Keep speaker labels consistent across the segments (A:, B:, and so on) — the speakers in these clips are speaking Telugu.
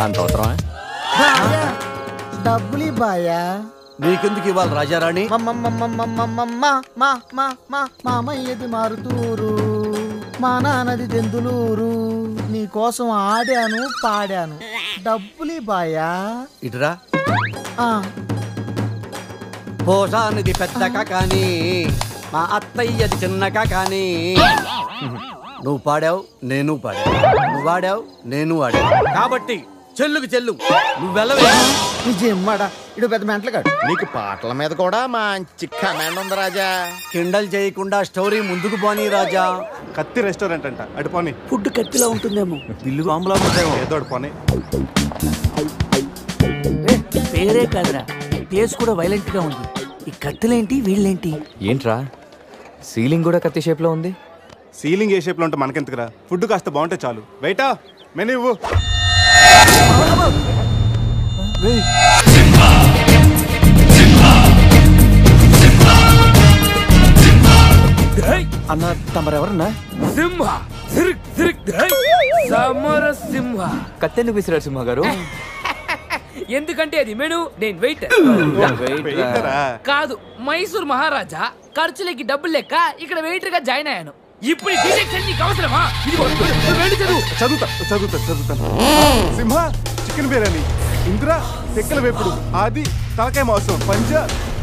A: అంత అవసరమా?
B: డబ్బులు బాయా.
C: నీకెందుకు ఇవ్వాలి రాజారాణి?
B: మామయ్యది మారుతూరు, మా నాన్నది దెందులూరు. నీ కోసం ఆడాను పాడాను, డబ్బులు బాయా.
C: ఇటురా. పోషానిది పెద్దక కానీ మా అత్తయ్యది చిన్నక కానీ. నువ్వు పాడావు, నేను పాడావు. నువ్వు వాడావు, నేను వాడావు. కాబట్టి చెల్లుకు చెల్లు. నువ్వు వెళ్ళవే.
B: నిజమ్మడా, ఇడు పెద్ద మెంటలు కాదు.
A: నీకు పాటల మీద కూడా మంచి కమాండ్ ఉంది రాజా.
C: కిండల్ చేయకుండా స్టోరీ ముందుకు పోనీ రాజా.
D: కత్తి రెస్టారెంట్ అంట, అటు పోనీ.
C: ఫుడ్ కత్తిలో ఉంటుందేమో, బిల్లు బాంబులో ఉంటుందేమో.
D: ఏదో అటు పోనీ.
E: పేరే కాదురా, టేస్ట్ కూడా వైలెంట్ గా ఉంది. ఈ కత్తులేంటి, వీళ్ళేంటి?
A: ఏంట్రా సీలింగ్ కూడా కత్తి షేప్ లో ఉంది?
D: సీలింగ్ ఏ షేప్ లో ఉంటే మనకెందుకురా, ఫుడ్ కాస్త బాగుంటే చాలు. వెయిటా మెనూ ఇవ్వు.
E: అన్న తమరెవరన్నా?
F: సింహ సమర సింహ.
A: కత్తెందుకు విసిరారు సింహ గారు?
F: ఎందుకంటే అది మెను, నేను వెయిటర్
D: వెయిటరా?
F: కాదు, మైసూర్ మహారాజా. ఖర్చులకి డబ్బులు లెక్క ఇక్కడ వెయిటర్ గా జాయిన్ అయ్యాను. ఇప్పుడు ఈ డిటెక్షన్ నీకు అవసరమా? ఇదిగో వెళ్ళి చదువు.
D: చదువుతాను. సింహ చికెన్ బిర్యానీ, ఇంద్ర తెక్కల వేపుడు, ఆది తలకాయ మాంసం, పంజ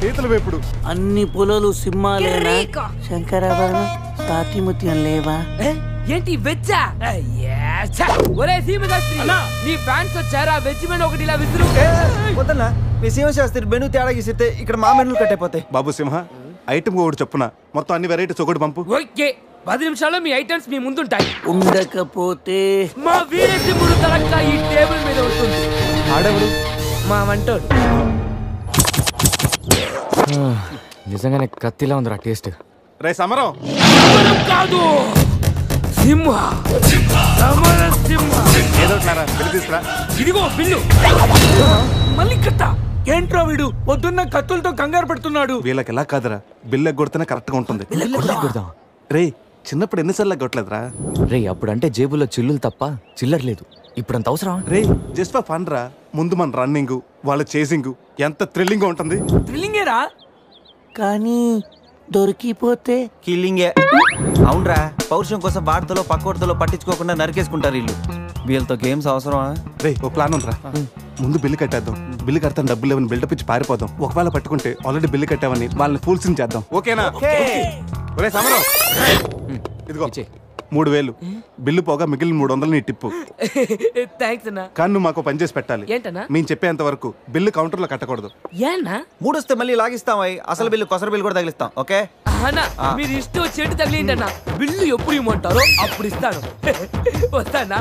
D: పీతల వేపుడు.
E: అన్ని పొలాలు సింహాలేనా? శంకరాభరణం సాతిముత్యం లేవా?
F: ఏంటి వెజ్జా? ఒరే సీమశాస్త్రి, నీ ఫ్యాన్స్ వచ్చారా? వెజ్ మెను ఒకటి ఇలా విసురు.
G: వద్దన్నా, మీ సింహశాస్త్రి మెను తేడా గీసితే ఇక్కడ మా మెనూలు కట్టయిపోతాయి.
D: బాబు సింహ, ఐటమ్ ఒకటి చెప్పున మొత్తం అన్ని వెరైటీస్ ఒకటి పంపు.
F: ఓకే, 10 నిమిషాల్లో మీ ఐటమ్స్ మీ ముందుంటాయి.
E: ఉండకపోతే
F: మా వీరసింహుడు తలక్క ఈ టేబుల్ మీద ఉంటుంది.
G: ఆడవుడు
F: మా వంటోడు.
A: నిజంగానే కత్తిలా ఉందిరా టేస్ట్.
D: రే సమరం
F: కాదు, సింహ సమర సింహ.
D: ఏదో బిల్లు తీసుకురా.
F: ఇదిగో బిల్లు.
E: మళ్ళీ కట్ట. ఏంట్రా వీడు పొద్దున్న కత్తులతో కంగారు పడుతున్నాడు?
D: వీళ్ళకి ఎలా కాదురా, బిల్లు ఎగ్గొడితేనే కరెక్ట్ గా ఉంటుంది. రే చిన్నప్పుడు ఎన్నిసార్లు ఎగ్గొట్టలేదురా?
A: రే అప్పుడంటే జేబులో చిల్లులు తప్ప చిల్లర లేదు. ఇప్పుడు అంత అవసరం?
D: రే జస్ట్ ఫర్ ఫన్ రా. ముందు మన రన్నింగ్, వాళ్ళ చేసింగ్ ఎంత థ్రిల్లింగ్ గా ఉంటుంది.
F: థ్రిల్లింగేరా,
E: కానీ దొరికిపోతే
G: కిల్లింగే. అవునరా, పౌరుషం కోసం వార్తలో పక్కోడతలో పట్టించుకోకుండా నరికేసుకుంటారు వీళ్ళు. వీళ్ళతో గేమ్స్ అవసరమా?
D: రే ఓ ప్లాన్ ఉందిరా. ముందు బిల్లు కట్టేద్దాం. బిల్లు కడతాను డబ్బులు లేవని బిల్డప్ ఇచ్చి పారిపోదాం. ఒకవేళ పట్టుకుంటే ఆల్రెడీ బిల్లు కట్టావని వాళ్ళని ఫూల్సింగ్ చేద్దాం. ఓకేనా? ఒరే సమరం, ఇదిగో 3000 బిల్లు పోగా మిగిలిన 300 నీ టిప్పు.
F: థ్యాంక్స్ అన్నా.
D: కానీ నువ్వు మాకు పని చేసి పెట్టాలి.
F: ఏంటన్నా?
D: మేము చెప్పేంత వరకు బిల్లు కౌంటర్ లో కట్టకూడదు.
F: ఏనా?
G: 3 వస్తే మళ్ళీ లాగిస్తాం. అసలు బిల్లు కొసర బిల్లు కూడా తగిలిస్తాం. ఓకే
F: అన్నా, మీరు ఇష్టం వచ్చేట్టు తగిలిండి అన్న. బిల్లు ఎప్పుడు ఇమ్మంటారో అప్పుడు ఇస్తాను. వస్తానా?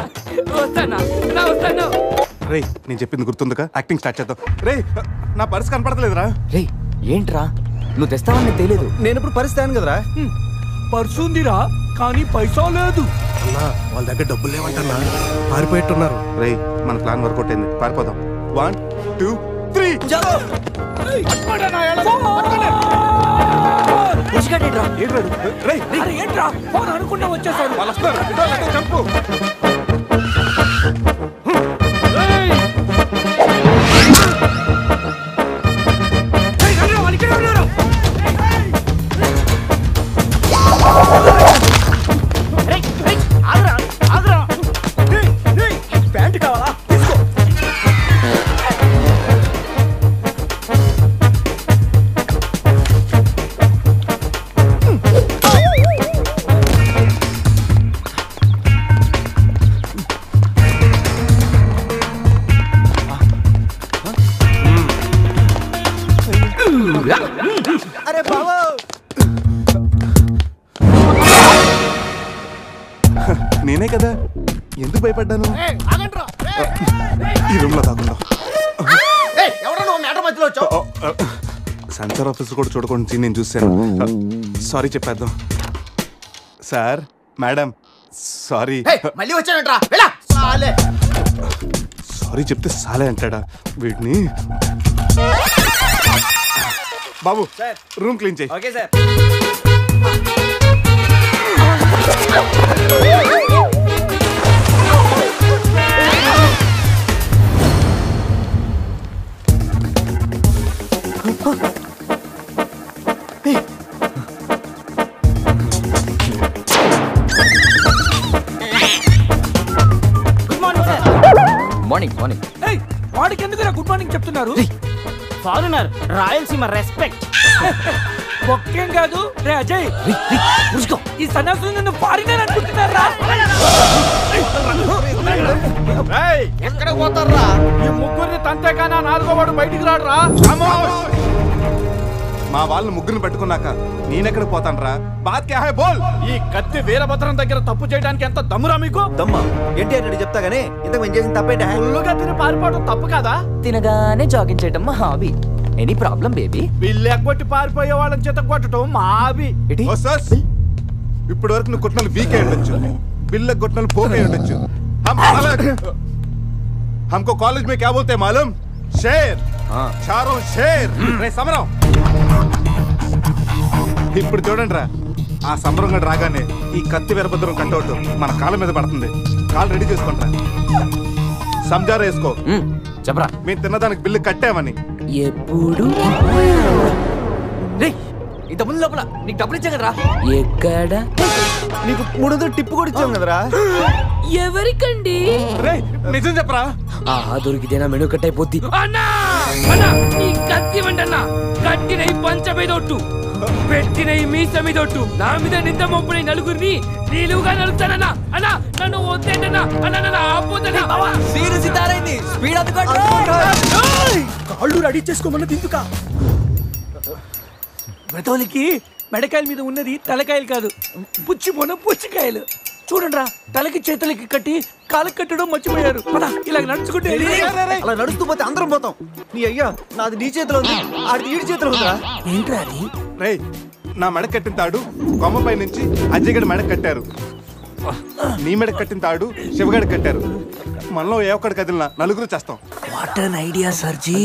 D: రే నేను చెప్పింది గుర్తుందిగా? యాక్టింగ్ స్టార్ట్ చేద్దాం. రే నా పర్స్ కనపడతలేదురా.
A: రే ఏంట్రా నువ్వు తెస్తావని తెలియదు.
G: నేను ఇప్పుడు పరిస్థితి కదరా.
E: పర్సుందిరా, కానీ పైసా లేదు.
D: అన్నా వాళ్ళ దగ్గర డబ్బులు లేవంటన్నా, పారిపోయేట్టున్నారు. రే మన ప్లాన్ వర్కౌట్ అయింది, పారిపోదాం. 1 2 3
E: ఏంట్రా ఫోన్ అనుకుంటా వచ్చేసాడు.
D: వాళ్ళు వస్తారు. చంపు.
E: ప్యాంట్ కావాలా?
G: అరే బాబు,
D: నేనే కదా, ఎందుకు భయపడ్డాను? ఈ రూమ్ లో కాకుండా సెన్సార్ ఆఫీస్ కూడా చూడకుండా నేను చూశాను. సారీ చెప్పేద్దాం. Sir madam sorry.
B: మళ్ళీ వచ్చానంట్రా.
D: సారీ చెప్తే సాలే అంటాడా వీడిని? బాబు రూమ్ క్లీన్ చేయి.
G: Okay sir.
A: Morning morning.
F: వాడికి ఎందుకు గుడ్ మార్నింగ్ చెప్తున్నారు?
E: Foreigner Rayalaseema respect.
F: ఒక్కేం కాదు రే అజయ్, ఈ సన్యాసులు నిన్ను ఫారినర్ అనుకుంటున్నారా?
B: ఎక్కడ పోతారా?
C: ఈ ముగ్గురిని తంతేగానా నాలుగో వాడు బయటికి రాడురా.
D: మా వాళ్ళని ముగ్గురిని పెట్టుకున్నాక నేనెక్కడ పోతానరా? బాత్ క్యా హై బోల్.
C: ఈ కత్తి వీరభద్రం దగ్గర తప్పు చేయడానికి ఎంత దమ్మురా మీకు?
G: దమ్మా ఏంటి అని చెప్తా గానీ ఇంతకు మేము చేసిన తప్పేంట?
C: ఫుల్లుగా తిని పారిపోవడం తప్పు కదా?
A: తినగానే జాగింగ్ చేయటం మా హాబీ. Any problem baby?
C: వీళ్ళు ఎగ్గొట్టి పారిపోయే వాళ్ళని చేత కొట్టడం మా హాబీ.
D: ఓ సర్, ఇప్పటి వరకు నువ్వు కొట్టిన వీక్ అయి ఉండొచ్చు, బిల్ల కొట్టిన పోక్ అయి ఉండొచ్చు. हमको कॉलेज में क्या बोलते हैं मालूम? शेर. चारों शेर. రే సమరం. ఇప్పుడు చూడండి రా, ఆ సమరం గడు రాగానే ఈ కత్తి వీరభద్రం కట్టౌట్ మన కాళ్ళ మీద పడుతుంది. కాళ్ళు రెడీ చేసుకుంటా. సంజారా వేసుకో.
A: చెప్పరా.
D: మేము తిన్నదానికి బిల్లు కట్టామని.
F: ఎప్పుడు
A: ఇంత ముందు లోపల నీకు డబ్బులు ఇచ్చా కదరా?
F: ఎక్కడ
G: నీకు 300 టిప్పు కూడా ఇచ్చాం కదరా.
F: ఎవరికండి?
D: రే నిజం చెప్పరా.
F: దొరికితేనా మెను కట్ అయిపోద్ది. అన్నా అన్నా నీ కత్తి వండన్నా, కట్టిన ఈ పంచ మీదొట్టు, పెట్టిన ఈ మీస మీదొట్టు, నా మీద నింద మోపుని నలుగురిని నీలుగా నలుపుతానన్నా. అన్నా నన్ను వద్దేంటన్నా, అన్నా నన్ను ఆపోతన్నా.
A: స్పీడ్ అందుకోండి.
F: కాళ్ళు రెడీ చేసుకోమన్నది ఎందుకా? బ్రతోలికి మెడకాయల మీద ఉన్నది తలకాయలు కాదు, పుచ్చిపోన పుచ్చికాయలు. చూడండిరా, తలకి చేతులకి కట్టి కాళ్ళకి కట్టడం మర్చిపోయారు. ఇలా నడుచుకుంటే
G: అలా నడుస్తూ పోతే అందరం పోతాం. నీ అయ్యా నాది నీ చేతిలో ఉంది, ఆడి ఈడి చేతిలో ఉందిరా.
F: ఏంట్రా అది?
D: రే నా మెడ కట్టిన తాడు కొమ్మపై నుంచి అజయ్ గడి మెడ కట్టారు. నీ మెడ కట్టిన తాడు శివగడి కట్టారు. మనలో ఏ ఒక్కడి కదిలినా నలుగురు చేస్తాం.
F: What an idea sir ji.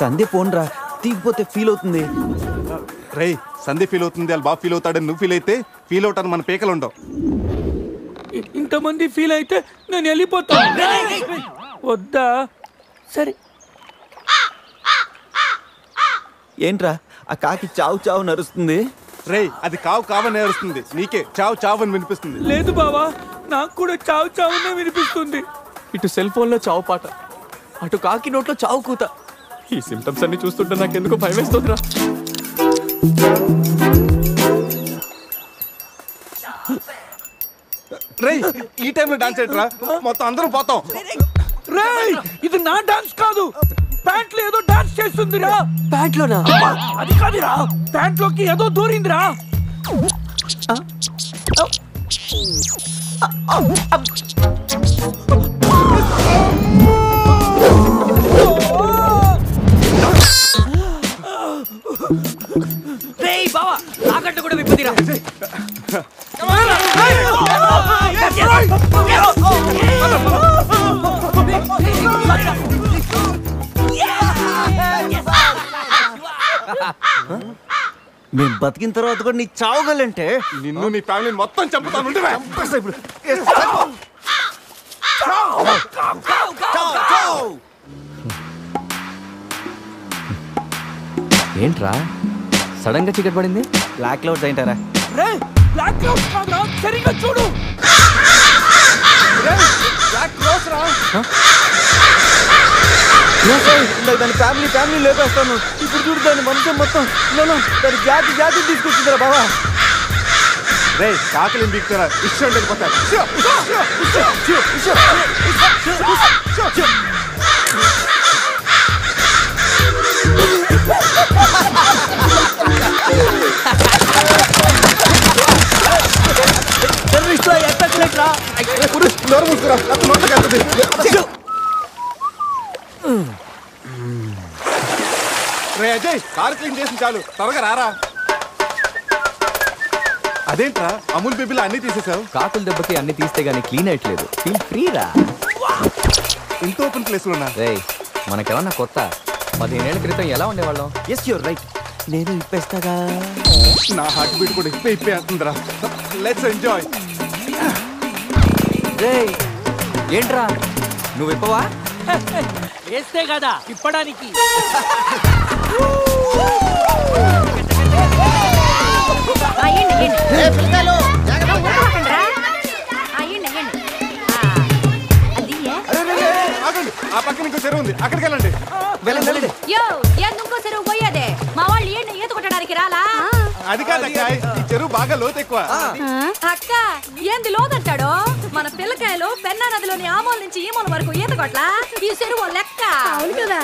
G: Sandhya పోన్రా, తీగిపోతే ఫీల్ అవుతుంది.
D: రే సంధ్య ఫీల్ అవుతుంది, వాళ్ళు బాగా ఫీల్ అవుతాడని నువ్వు ఫీల్ అయితే ఫీల్ అవుతాను మన పేకలు ఉండవు.
F: ఇంతమంది ఫీల్ అయితే నేను వెళ్ళిపోతా. వద్దా? సరే.
G: ఏంట్రా ఆ కాకి చావు చావు నరుస్తుంది?
D: రే అది కావు కావని నేరుస్తుంది, నీకే చావు చావు అని వినిపిస్తుంది.
F: లేదు బావా, నాకు కూడా చావు చావునే వినిపిస్తుంది.
A: ఇటు సెల్ ఫోన్ లో చావు పాట, అటు కాకి నోట్లో చావు కూత. ఈ సిమ్టమ్స్ అన్ని చూస్తుంటే నాకెందుకో భయం వేస్తుందిరా.
D: రే ఈ టైంలో డాన్స్ ఏంట్రా? మొత్తం అందరం పోతాం.
F: రేయ్ ఇది నా డాన్స్ కాదు, ప్యాంట్ లో ఏదో డాన్స్ చేస్తుందిరా.
A: ప్యాంట్ లోనా?
F: అది కాదురా, ప్యాంట్ లోకి ఏదో దూరిందిరా. రేయ్ బావా, తాకట్టు కూడా విప్పుదిరా.
G: మేము బతికిన తర్వాత కూడా నీ చావుగలంటే
D: నిన్ను నీ ఫ్యామిలీని మొత్తం చంపుతాను.
G: ఇప్పుడు
A: ఏంట్రా సడన్ గా చీకటి పడింది?
G: బ్లాక్ క్లౌడ్స్ ఏంటారా?
F: రేయ్ బ్లాక్ క్లౌడ్స్ కాదురా, సరిగ్గా చూడు.
G: దాని ఫ్యామిలీ లేపేస్తాను. ఇప్పుడు చూడు దాని వంశం మొత్తం దాని జాతి తీసుకొచ్చిందిరా బావా.
D: రే కాకలి బీక్తారా ఇష్టం లేకపోతారు. రే అజయ్ కార్ క్లీన్ చేసి చాలు, త్వరగా రారా. అదేంట్రా అమూల్ బేబీలో అన్ని తీసేసావు?
A: కాకుల దెబ్బకి అన్ని తీస్తే గానీ క్లీన్ అయ్యట్లేదు. ఫీల్ ఫ్రీ రా.
D: ఇంత ఓపెన్ ప్లేస్ లో ఉన్నా.
A: రే మనకేమన్నా కొత్త? 15 ఏళ్ల క్రితం ఎలా ఉండేవాళ్ళం?
G: Yes you're right. నేను ఇప్పేస్తాగా.
D: నా హార్ట్ బీట్ కూడా ఇప్పే అంటుందిరా. Let's enjoy.
A: రే ఏంట్రా నువ్వు ఇప్పవా?
F: వేస్తే కదా ఇప్పడానికి.
D: ఆ పక్కన ఇంకో చెరువు ఉంది, అక్కడికి వెళ్ళండి.
H: యో ఎందుకో చెరువు పోయేదే మా వాళ్ళు ఏంటి ఈత కొట్టడానికి రాలా
D: అది కాదక్క, ఈ చెరువు బాగా లోతు ఎక్కువ.
H: అక్క ఏంది లోదంటాడు మన పిల్లకాయలు పెన్నా నదిలోని ఆ మూల నుంచి ఈ మూల వరకు ఈత కొట్లా ఈ చెరువు లెక్క అవును కదా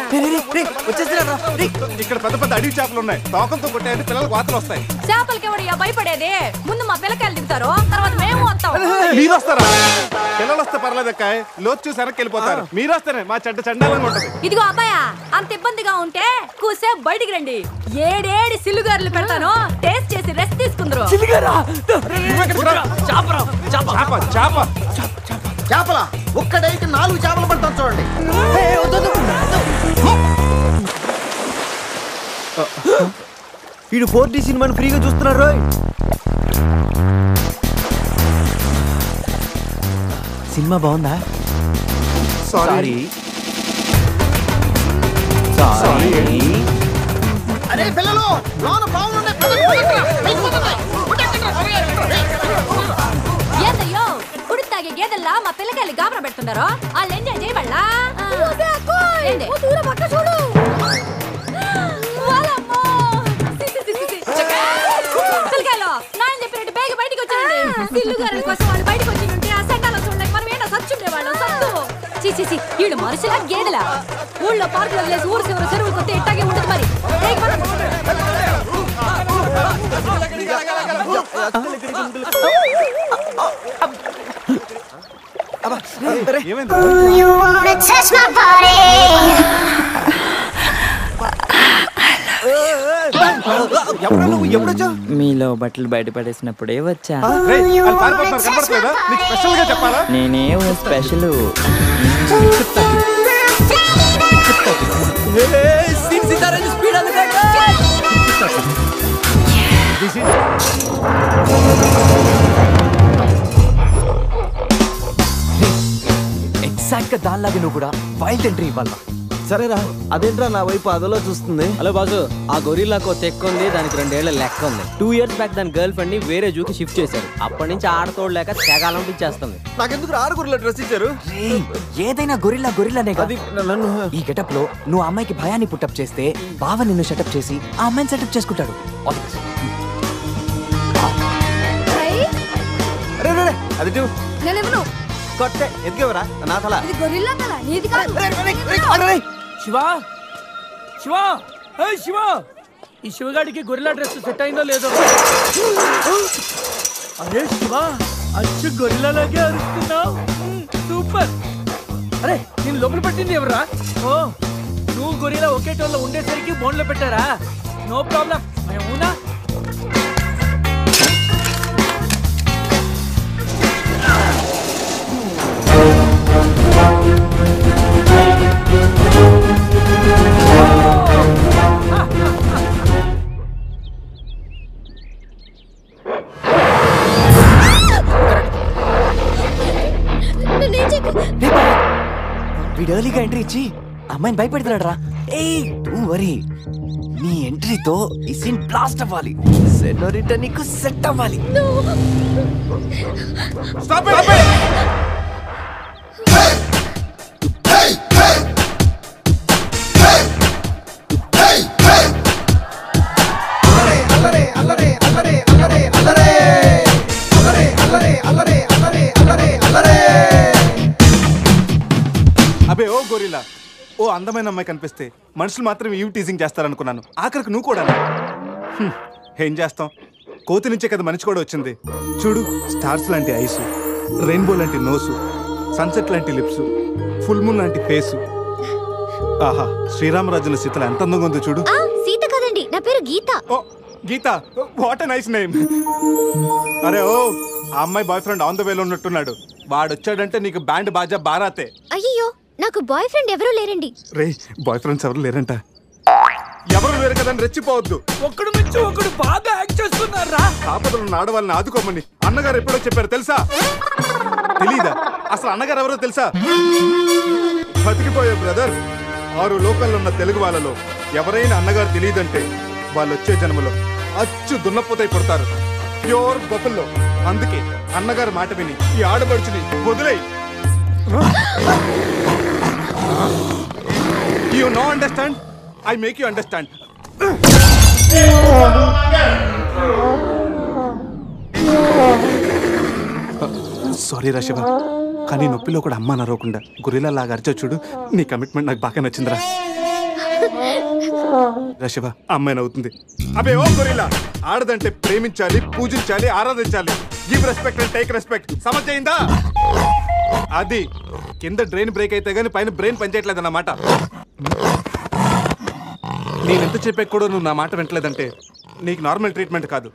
D: ఇక్కడ పెద్ద పెద్ద అడవి చేపలు ఉన్నాయి, తోకంతో కొట్టాయంటే పిల్లలకు వాతలు వస్తాయి.
H: చేపలకి ఎవరు భయపడేది ముందు మా పిల్లకాయలు దిగుతారు తర్వాత మేము వస్తాం
D: మీరు వస్తారా? పిల్లలు వస్తే పర్లేదక్క, లోతు చూసి వెనక్కి వెళ్ళిపోతారు. మీరు వస్తేనే మా చెడ్డ చండాలంగా ఉంటది.
H: ఇదిగో అబ్బాయా అంత ఇబ్బందిగా ఉంటే కూసే బయటికి రండి, ఏడేడి సిల్లుగారులు పెడతాను టేస్ట్ చేసి రెస్ట్ తీసుకుందరు.
B: చేపల ఒక్కడైతే 4 చేపలు పడతాను చూడండి.
C: వీడు 4D సినిమాని ఫ్రీగా చూస్తున్నారు. సినిమా బాగుందా? సారీ
B: అరే పిల్లలు లోన బాగుండే
H: ఏందయ్యో కుడి తాగే గేదెల్లా మా పిల్లకాయలు గాబరా పెడుతున్నారు, వాళ్ళు ఎంజాయ్ చేయబడలా చూడు పిల్లకాయలు నాయన చెప్పినట్టు బేగ బయటికి వచ్చాయండి. సిల్లుగారుల కోసం వాళ్ళు బయటకు వచ్చి ఉంటే ఆ సండాలో చూడలేక మనం ఏంటో సచ్చుండేవాళ్ళు సత్తు చీచి వీళ్ళు మనుషులా గేదెలా ఊళ్ళో పార్కులు వదిలేసి ఊరు చివరి చెరువులు కొత్త ఇట్టాగే ఉంటుంది మరి.
E: మీలో బట్టలు బయట పడేసినప్పుడే వచ్చా. నేనే స్పెషల్.
A: ఎగ్జాక్ట్ గా దానిలాగే నువ్వు కూడా వైల్డ్ ఎంట్రీ ఇవ్వాలా.
C: సరేరా, అదేంట్రా నా వైపు అదలో చూస్తుంది. హలో బాజు, ఆ గొరిల్లాకు తెక్క ఉంది, దానికి 2 ఏళ్ల లెక్క ఉంది. 2 years బ్యాక్ దాని గర్ల్ ఫ్రెండ్ ని వేరే జూకి షిఫ్ట్ చేశారు. అప్పటి నుంచి ఆడతోడలేక తెగాలం ఇచ్చేస్తుంది. నాకెందుకు 6 గొరిల్లా డ్రెస్ ఇచ్చారు?
A: ఏదైనా గొరిల్లానే అది నన్ను ఈ గెటప్ లో నువ్వు అమ్మాయికి భయాన్ని పుట్టప్ చేస్తే బావ నిన్ను సెటప్ చేసి ఆ అమ్మాయిని సెటప్ చేసుకుంటాడు.
C: అది కొట్టే ఎదిగేవరా నా తల.
F: శివా శివా శివా ఈ శివగాడికి గొరిల్లా డ్రెస్ సెట్ అయిందో లేదో. అరే శివా అచ్చు గొరిల్లాలాగే అరుస్తున్నావు, సూపర్. అరే నేను లోపల పట్టింది ఎవరా? ఓ నువ్వు గొరిల్లా ఒకే టోన్లో ఉండేసరికి బోన్లో పెట్టారా? నో ప్రాబ్లం, అవునా?
A: వీడు ఎర్లీగా ఎంట్రీ ఇచ్చి అమ్మాయిని భయపెడుతున్నాడు రా. డోంట్ వరీ, నీ ఎంట్రీతో ఈ సీన్ బ్లాస్ట్ అవ్వాలి, సెనోరిటా నీకు సెట్ అవ్వాలి.
D: అబే ఓ గొరిల్లా, ఓ అందమైన అమ్మాయి కనిపిస్తే మనుషులు మాత్రం ఈవ్ టీజింగ్ చేస్తారనుకున్నాను. ఆఖరికి నువ్వు కూడా. ఏం చేస్తాం, కోతి నుంచే కదా మనిషి కూడా వచ్చింది. చూడు, స్టార్స్ లాంటి ఐసు, రెయిన్బో లాంటి నోసు, సన్సెట్ లాంటి లిప్స్, ఫుల్ మూన్ లాంటి ఫేసు. ఆహా, శ్రీరామరాజుల సీతల ఎంత అందంగా ఉందో చూడు.
I: సీత కదండి, నా పేరు గీత.
D: ఓ గీత, వాట్ ఎ నైస్ నేమ్. అరే ఓ, ఆ అమ్మాయి బాయ్ ఫ్రెండ్ ఆన్ ద వేలో ఉన్నట్టున్నాడు. వాడు వచ్చాడంటే నీకు బ్యాండ్ బాజా బారాతే.
I: అయ్యో, నాకు బాయ్ ఫ్రెండ్ ఎవరూ లేరండి.
D: రే, బాయ్ ఫ్రెండ్స్ ఎవరు లేరంట. ఎవరు లేరు కదా రెచ్చిపోవద్దు.
F: ఒకడు నుంచి ఒకడు బాగా యాక్ట్ చేస్తున్నారా?
D: ఆపదలు ఉన్న ఆడవాళ్ళని ఆదుకోమని అన్నగారు ఎప్పుడో చెప్పారు తెలుసా? తెలీదా? అసలు అన్నగారు ఎవరో తెలుసా? బతికిపోయే బ్రదర్, 6 లోకల్లో ఉన్న తెలుగు వాళ్ళలో ఎవరైనా అన్నగారు తెలియదంటే వాళ్ళు వచ్చే జన్మలో అచ్చు దున్నపోతై పడతారు, ప్యూర్ బొబ్బల్లో. అందుకే అన్నగారు మాట విని ఈ ఆడపడుచుని వదిలేయి. You know understand I make you understand. Sorry రా శివ, కానీ నొప్పిలో కూడా అమ్మ నరవకుండా గురిలా లాగా అరిచో చూడు. నీ కమిట్మెంట్ నాకు బాగా నచ్చిందిరా. శివ అమ్మాయి నవ్వుతుంది. అబే ఓ గొరిల్లా, ఆడదంటే ప్రేమించాలి, పూజించాలి, ఆరాధించాలి. Give respect and take respect. సమజైందా? అది కింద డ్రైన్ బ్రేక్ అయితే గానీ పైన బ్రెయిన్ పనిచేయట్లేదు అన్నమాట. నేనెంత చెప్పే కూడా నువ్వు నా మాట వింటలేదంటే నీకు నార్మల్ ట్రీట్మెంట్ కాదు,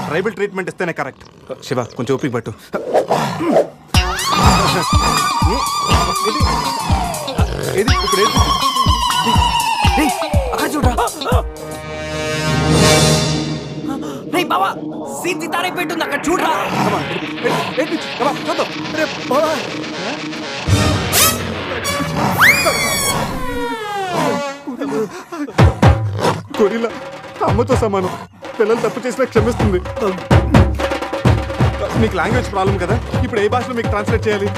D: ట్రైబల్ ట్రీట్మెంట్ ఇస్తేనే కరెక్ట్. శివ కొంచెం ఓపిక పట్టు. ఇప్పుడు
A: అక్కడ చూడరా. బావా సీన్ తారే పెట్టుంది అక్కడ చూడరా.
D: గొరిల్లా అమ్మతో సమానం, పిల్లలు తప్పు చేసినా క్షమిస్తుంది. మీకు లాంగ్వేజ్ ప్రాబ్లం కదా, ఇప్పుడు ఏ భాషలో మీకు ట్రాన్స్లేట్ చేయాలి?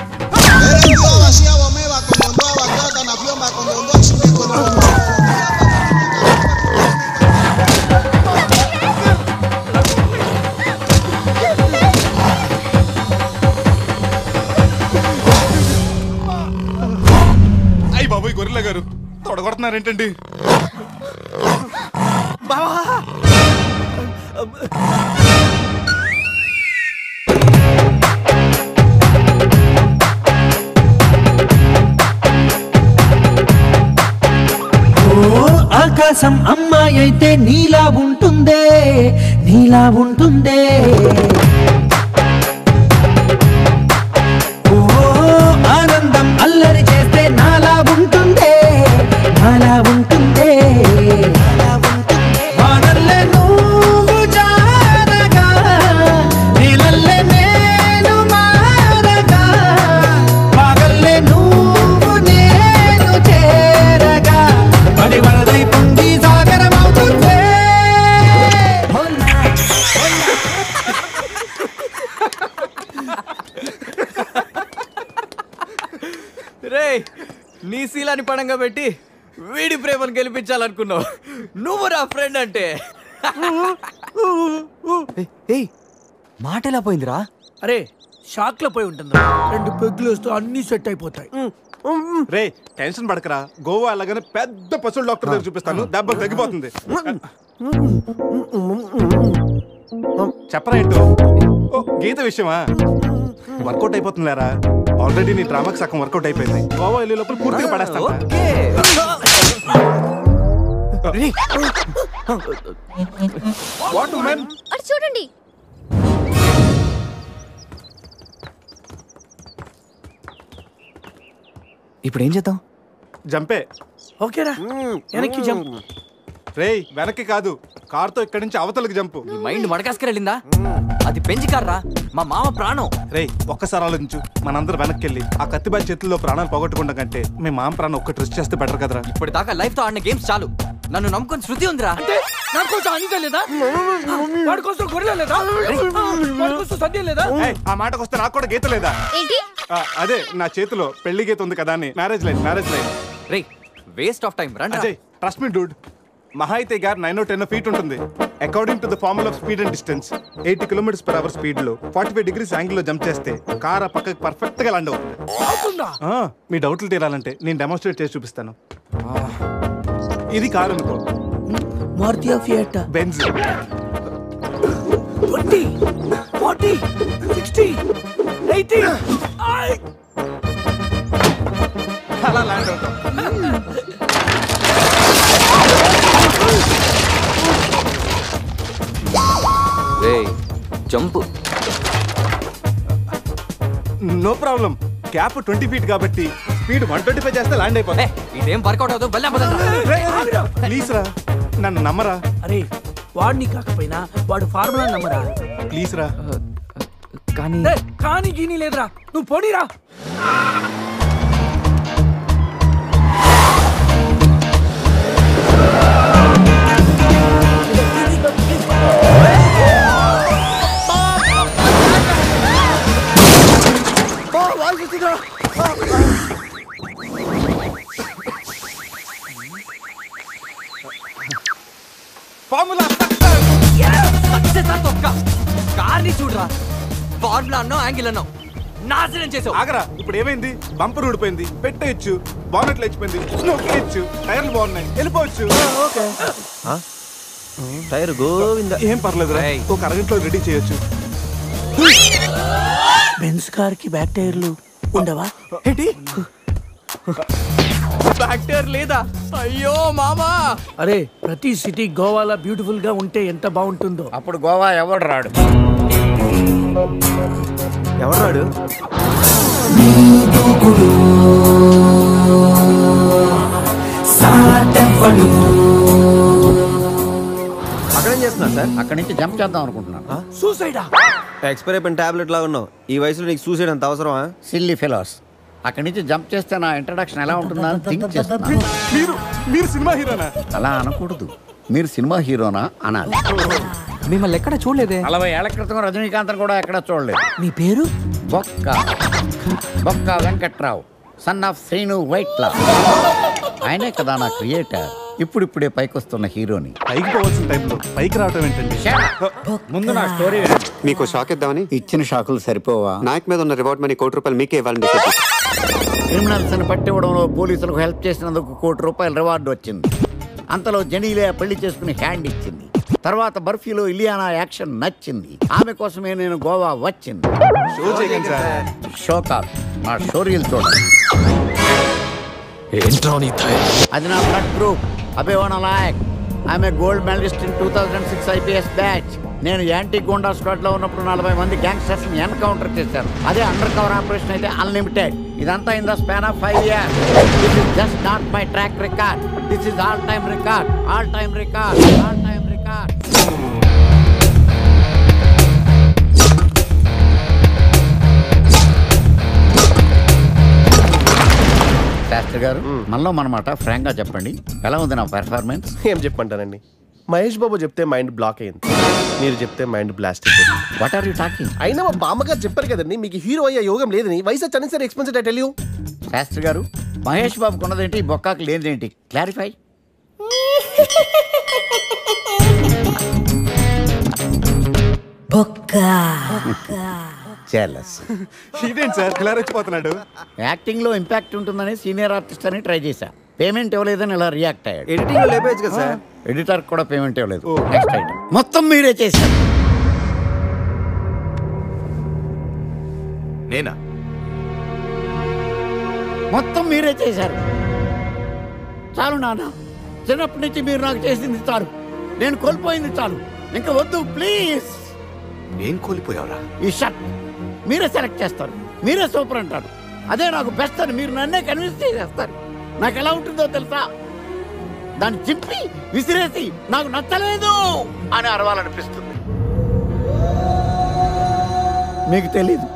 D: అయ్యి బాబోయ్ గొరిల్లా గారు తొడగొడుతున్నారేంటండి?
J: ఆకాశం అమ్మాయి అయితే నీలా ఉంటుందే, నీలా ఉంటుందే. ఓ ఆనందం అల్లరి చేస్తే నాలా ఉంటుందే, నాలా ఉంటుందే. వానల్లే నువ్వు జారగా, నీలల్లే నేను మారగా, పగల్లే నువ్వు నేను చేరగా, పడి వరదై పొంగి సాగరమవుతుందే.
A: రే నీ శీలాన్ని పడంగా పెట్టి వీడి ప్రేమను గెలిపించాలనుకున్నావు. నువ్వు నా ఫ్రెండ్ అంటే. మాట ఎలా పోయిందిరా?
E: అరే షాక్ లో పోయి ఉంటుంది. 2 పెగ్గులు వస్తూ అన్ని సెట్ అయిపోతాయి.
D: రే టెన్షన్ పడకరా, గోవా అలాగనే పెద్ద పశువుల డాక్టర్ దగ్గర చూపిస్తాను, దెబ్బలు తగ్గిపోతుంది. చెప్పరా ఏంటో? ఓ గీత విషయమా? వర్కౌట్ అయిపోతుంది లేరా, ఆల్రెడీ నీ డ్రామాకి సగం వర్కౌట్ అయిపోయింది. గోవా వెళ్ళే లోపల పూర్తిగా పడేస్తాను.
I: చూడండి.
A: ఇప్పుడు ఏం చేద్దాం?
D: జంపే.
E: ఓకేరా, వెనక్కి జంప్.
D: రేయ్ వెనక్కి కాదు, కార్తో ఇక్కడి నుంచి అవతలకి జంపు.
A: నీ మైండ్ మడకాసుకు వెళ్ళిందా? అది పెంచి కార్రా, మా మామ ప్రాణం.
D: రేయ్ ఒక్కసారి ఆలోచించు, మనందరం వెనక్కి వెళ్ళి ఆ కత్తిబాయి చేతుల్లో ప్రాణాలు పోగొట్టుకుంటాం కంటే మీ మామ ప్రాణం ఒక్కటి రిస్క్ చేస్తే బెటర్ కదరా.
A: ఇప్పటిదాకా లైఫ్ తో ఆడిన గేమ్స్ చాలు. నన్ను నమ్ముకొని శృతి ఉందిరా.
E: నా కోసం అనిత లేదా? వాడి కోసం గొర్రె లేదా? వాడి కోసం సద్య లేదా?
D: ఆ మాటకు వస్తే నాకు కూడా గీత లేదా?
I: ఏంటి?
D: అదే నా చేతిలో పెళ్లి గీత ఉంది కదా అని. Marriage line.
A: Ray waste of time. రండి.
D: ట్రస్ట్ మీ డూడ్, మహా అయితే గారు 9 or 10 feet ఉంటుంది. According to the formula of speed and distance 80 km/h speed లో 45 degrees యాంగిల్ లో జంప్ చేస్తే కార్ ఆ పక్కకి పర్ఫెక్ట్ గా ల్యాండ్ అవుతుంది. మీ డౌట్లు తీరాలంటే నేను డెమోన్స్ట్రేట్ చేసి చూపిస్తాను. ఇది కారు అనుకో,
E: మారుతి ఫియట్,
D: బెంజ్.
E: 20, 40, 60, 80
D: అలా ల్యాండ్ అవుతాం.
A: Jump
D: no problem. Cap 20 feet కాబట్టి స్పీడ్ 125 చేస్తే ల్యాండ్ అయిపోతుంది.
A: ఇదేం వర్కౌట్ అవుతుంది.
D: ప్లీజ్ రా, నన్ను నమ్మరా.
E: అరే వాడిని కాకపోయినా వాడు ఫార్ములా నమ్మరా.
D: ప్లీజ్ రా.
E: కానీ గీనీ లేదురా, నువ్వు పోనీరా.
D: ఫార్ములా
A: సక్సెస్ ఆ తొక్క కార్ని చూడరా ఫార్ములా అన్నావు యాంగిల్ అన్నావు నాశనం చేసావు.
D: ఆగరా ఇప్పుడు ఏమైంది? బంపర్ ఊడిపోయింది, పెట్టేయచ్చు, బానెట్ లేచిపోయింది, నొక్కేయచ్చు, టైర్లు బాగున్నాయి, వెళ్ళిపోవచ్చు.
G: టైర్ గోవింద.
D: ఏం పర్లేదు, ఒక అరగంటలో రెడీ చేయొచ్చు.
E: బెంజ్ కార్ కి బ్యాక్ టైర్లు ఉండవా
A: ఏంటి? బ్యాక్ టైర్ లేదా? అయ్యో మామా.
E: అరే ప్రతి సిటీ గోవాలో బ్యూటిఫుల్ గా ఉంటే ఎంత బాగుంటుందో.
B: అప్పుడు గోవా ఎవడు రాడు.
G: ఎవరు రాడు? అక్కడేం చేస్తున్నా సార్?
B: అక్కడి నుంచి జంప్ చేద్దాం అనుకుంటున్నాను.
E: సూసైడా?
G: ఎక్స్పైర్ అయిపోయిన టాబ్లెట్ లాగా ఉన్నావు. ఈ వయసులో నీకు సూసైడ్ అంత అవసరమా?
B: Silly fellows. అక్కడి నుంచి జంప్ చేస్తే నా ఇంట్రడక్షన్ ఎలా ఉంటుందా అని థింక్ చేస్తున్నాను.
D: మీరు సినిమా హీరోనా?
B: అలా అనకూడదు, మీరు సినిమా హీరోనా అనాలి.
A: మిమ్మల్ని ఎక్కడ చూడలేదే.
B: 40 ఏళ్ల క్రితం రజనీకాంత్ కూడా ఎక్కడ చూడలేదు.
E: మీ పేరు?
B: బొక్క వెంకట్రావు, సన్ ఆఫ్ శ్రీను వైట్లా. ఆయనే కదా నా క్రియేటర్. ఇప్పుడిప్పుడే పైకొస్తున్న హీరోని.
D: పైకి పోవాల్సిన టైంలో పైకి రావటం ఏంటండి?
B: ముందు నా స్టోరీ
K: మీకు షాక్ ఇద్దామని.
B: ఇచ్చిన షాకులు సరిపోవా?
K: నాయక్ మీద ఉన్న రివార్డ్ మనీ ₹1 మీకే ఇవ్వాలని డిసైడ్ చేశాను.
B: క్రిమినల్స్ ని పట్టివ్వడంలో పోలీసులకు హెల్ప్ చేసినందుకు ₹1 రివార్డు వచ్చింది. అంతలో జనీలే పెళ్లి చేసుకుని హ్యాండ్ ఇచ్చింది. తర్వాత బర్ఫీలో ఇలియానా యాక్షన్ నచ్చింది. ఆమె కోసమే నేను గోవా వచ్చింది. షో కాదు, నా షోరీలు చూడండి. అది నా బ్లడ్ గ్రూప్. అభివాన లాయక్. ఆమె గోల్డ్ మెడలిస్ట్ ఇన్ 2006 IPS బ్యాచ్. నేను యాంటీ గోండా స్క్వాడ్ లో ఉన్నప్పుడు 40 మంది గ్యాంగ్స్టర్స్ ని ఎన్కౌంటర్ చేశాను. అదే అండర్ కవర్ ఆపరేషన్ అయితే అన్లిమిటెడ్. ఇదంతా in the span of 5 years. This is just not my track record. This is all time record. All time record. All time record. Shastri గారు, మనలో మనమాట ఫ్రాంక్ గా చెప్పండి, ఎలా ఉంది నా పెర్ఫార్మెన్స్?
L: ఏం చెప్పంటానండి, మహేష్ బాబు చెప్తే మైండ్ బ్లాక్ అయింది, మీరు చెప్తే మైండ్ బ్లాస్ట్ అయిపోయింది.
B: What are you talking?
L: అయినా మా బామ్మగారు చెప్పారు కదండి మీకు హీరో అయ్యే యోగం లేదని. వయసు వచ్చాను sir expensive tell you.
B: Shastri గారు, మహేష్ బాబు కొన్నదేంటి, బొక్కాకి లేనిదేంటి? క్లారిఫై.
D: ఇదేంటి సార్ ఇలా రెచ్చిపోతున్నాడు?
B: యాక్టింగ్ లో ఇంపాక్ట్ ఉంటుందని సీనియర్ ఆర్టిస్ట్ అని ట్రై చేశా. పేమెంట్ ఇవ్వలేదని ఇలా రియాక్ట్ అయ్యాడు.
G: ఎడిటింగ్ లో లేపేయచ్చు కదా సార్.
B: ఎడిటర్ కూడా పేమెంట్ ఇవ్వలేదు. నెక్స్ట్ ఐటమ్ మొత్తం మీరే చేశారు.
M: నేనా?
B: మొత్తం మీరే చేశారు. చాలు నాన్న, చిన్నప్పటి నుంచి మీరు నాకు చేసింది చాలు. నేను కోల్పోయింది చాలు. ఇంకా వద్దు ప్లీజ్.
M: ఏం కోల్పోయావురా?
B: ఈ షర్ట్ మీరే సెలెక్ట్ చేస్తారు, మీరే సూపర్ అంటారు. అదే నాకు బెస్ట్ అని మీరు నన్నే కన్విన్స్ చేసేస్తారు. నాకు ఎలా ఉంటుందో తెలుసా? దాన్ని చింపి విసిరేసి నాకు నచ్చలేదు అని అరవాలనిపిస్తుంది. మీకు తెలీదు,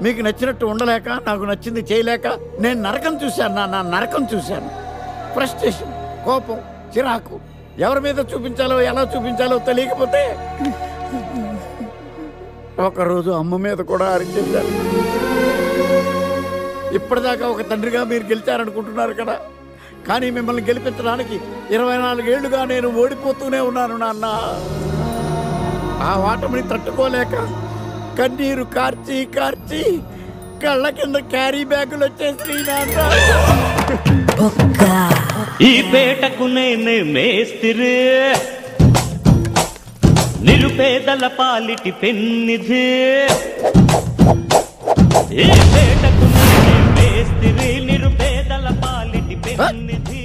B: మీకు నచ్చినట్టు ఉండలేక, నాకు నచ్చింది చేయలేక నేను నరకం చూశాను. నా నరకం చూశాను. ఫ్రస్ట్రేషన్, కోపం, చిరాకు, ఎవరి మీద చూపించాలో ఎలా చూపించాలో తెలియకపోతే ఒకరోజు అమ్మ మీద కూడా అరిచేశాను. ఇప్పటిదాకా ఒక తండ్రిగా మీరు గెలిచారనుకుంటున్నారు కదా, కానీ మిమ్మల్ని గెలిపించడానికి 24 ఏళ్లుగా నేను ఓడిపోతూనే ఉన్నాను నాన్న. ఆ ఓటమిని తట్టుకోలేక కన్నీరు కార్చి కార్చి కళ్ళ కింద క్యారీ బ్యాగులు వచ్చేసి నాన్న.
N: ఈ పేటకు నేనే మేస్తిరి, నిరుపేదల పాలిటి పెన్నిధి. ఈ పేటకు నేనే మేస్తిరి, నిరుపేదల పాలిటి పెన్నిధి.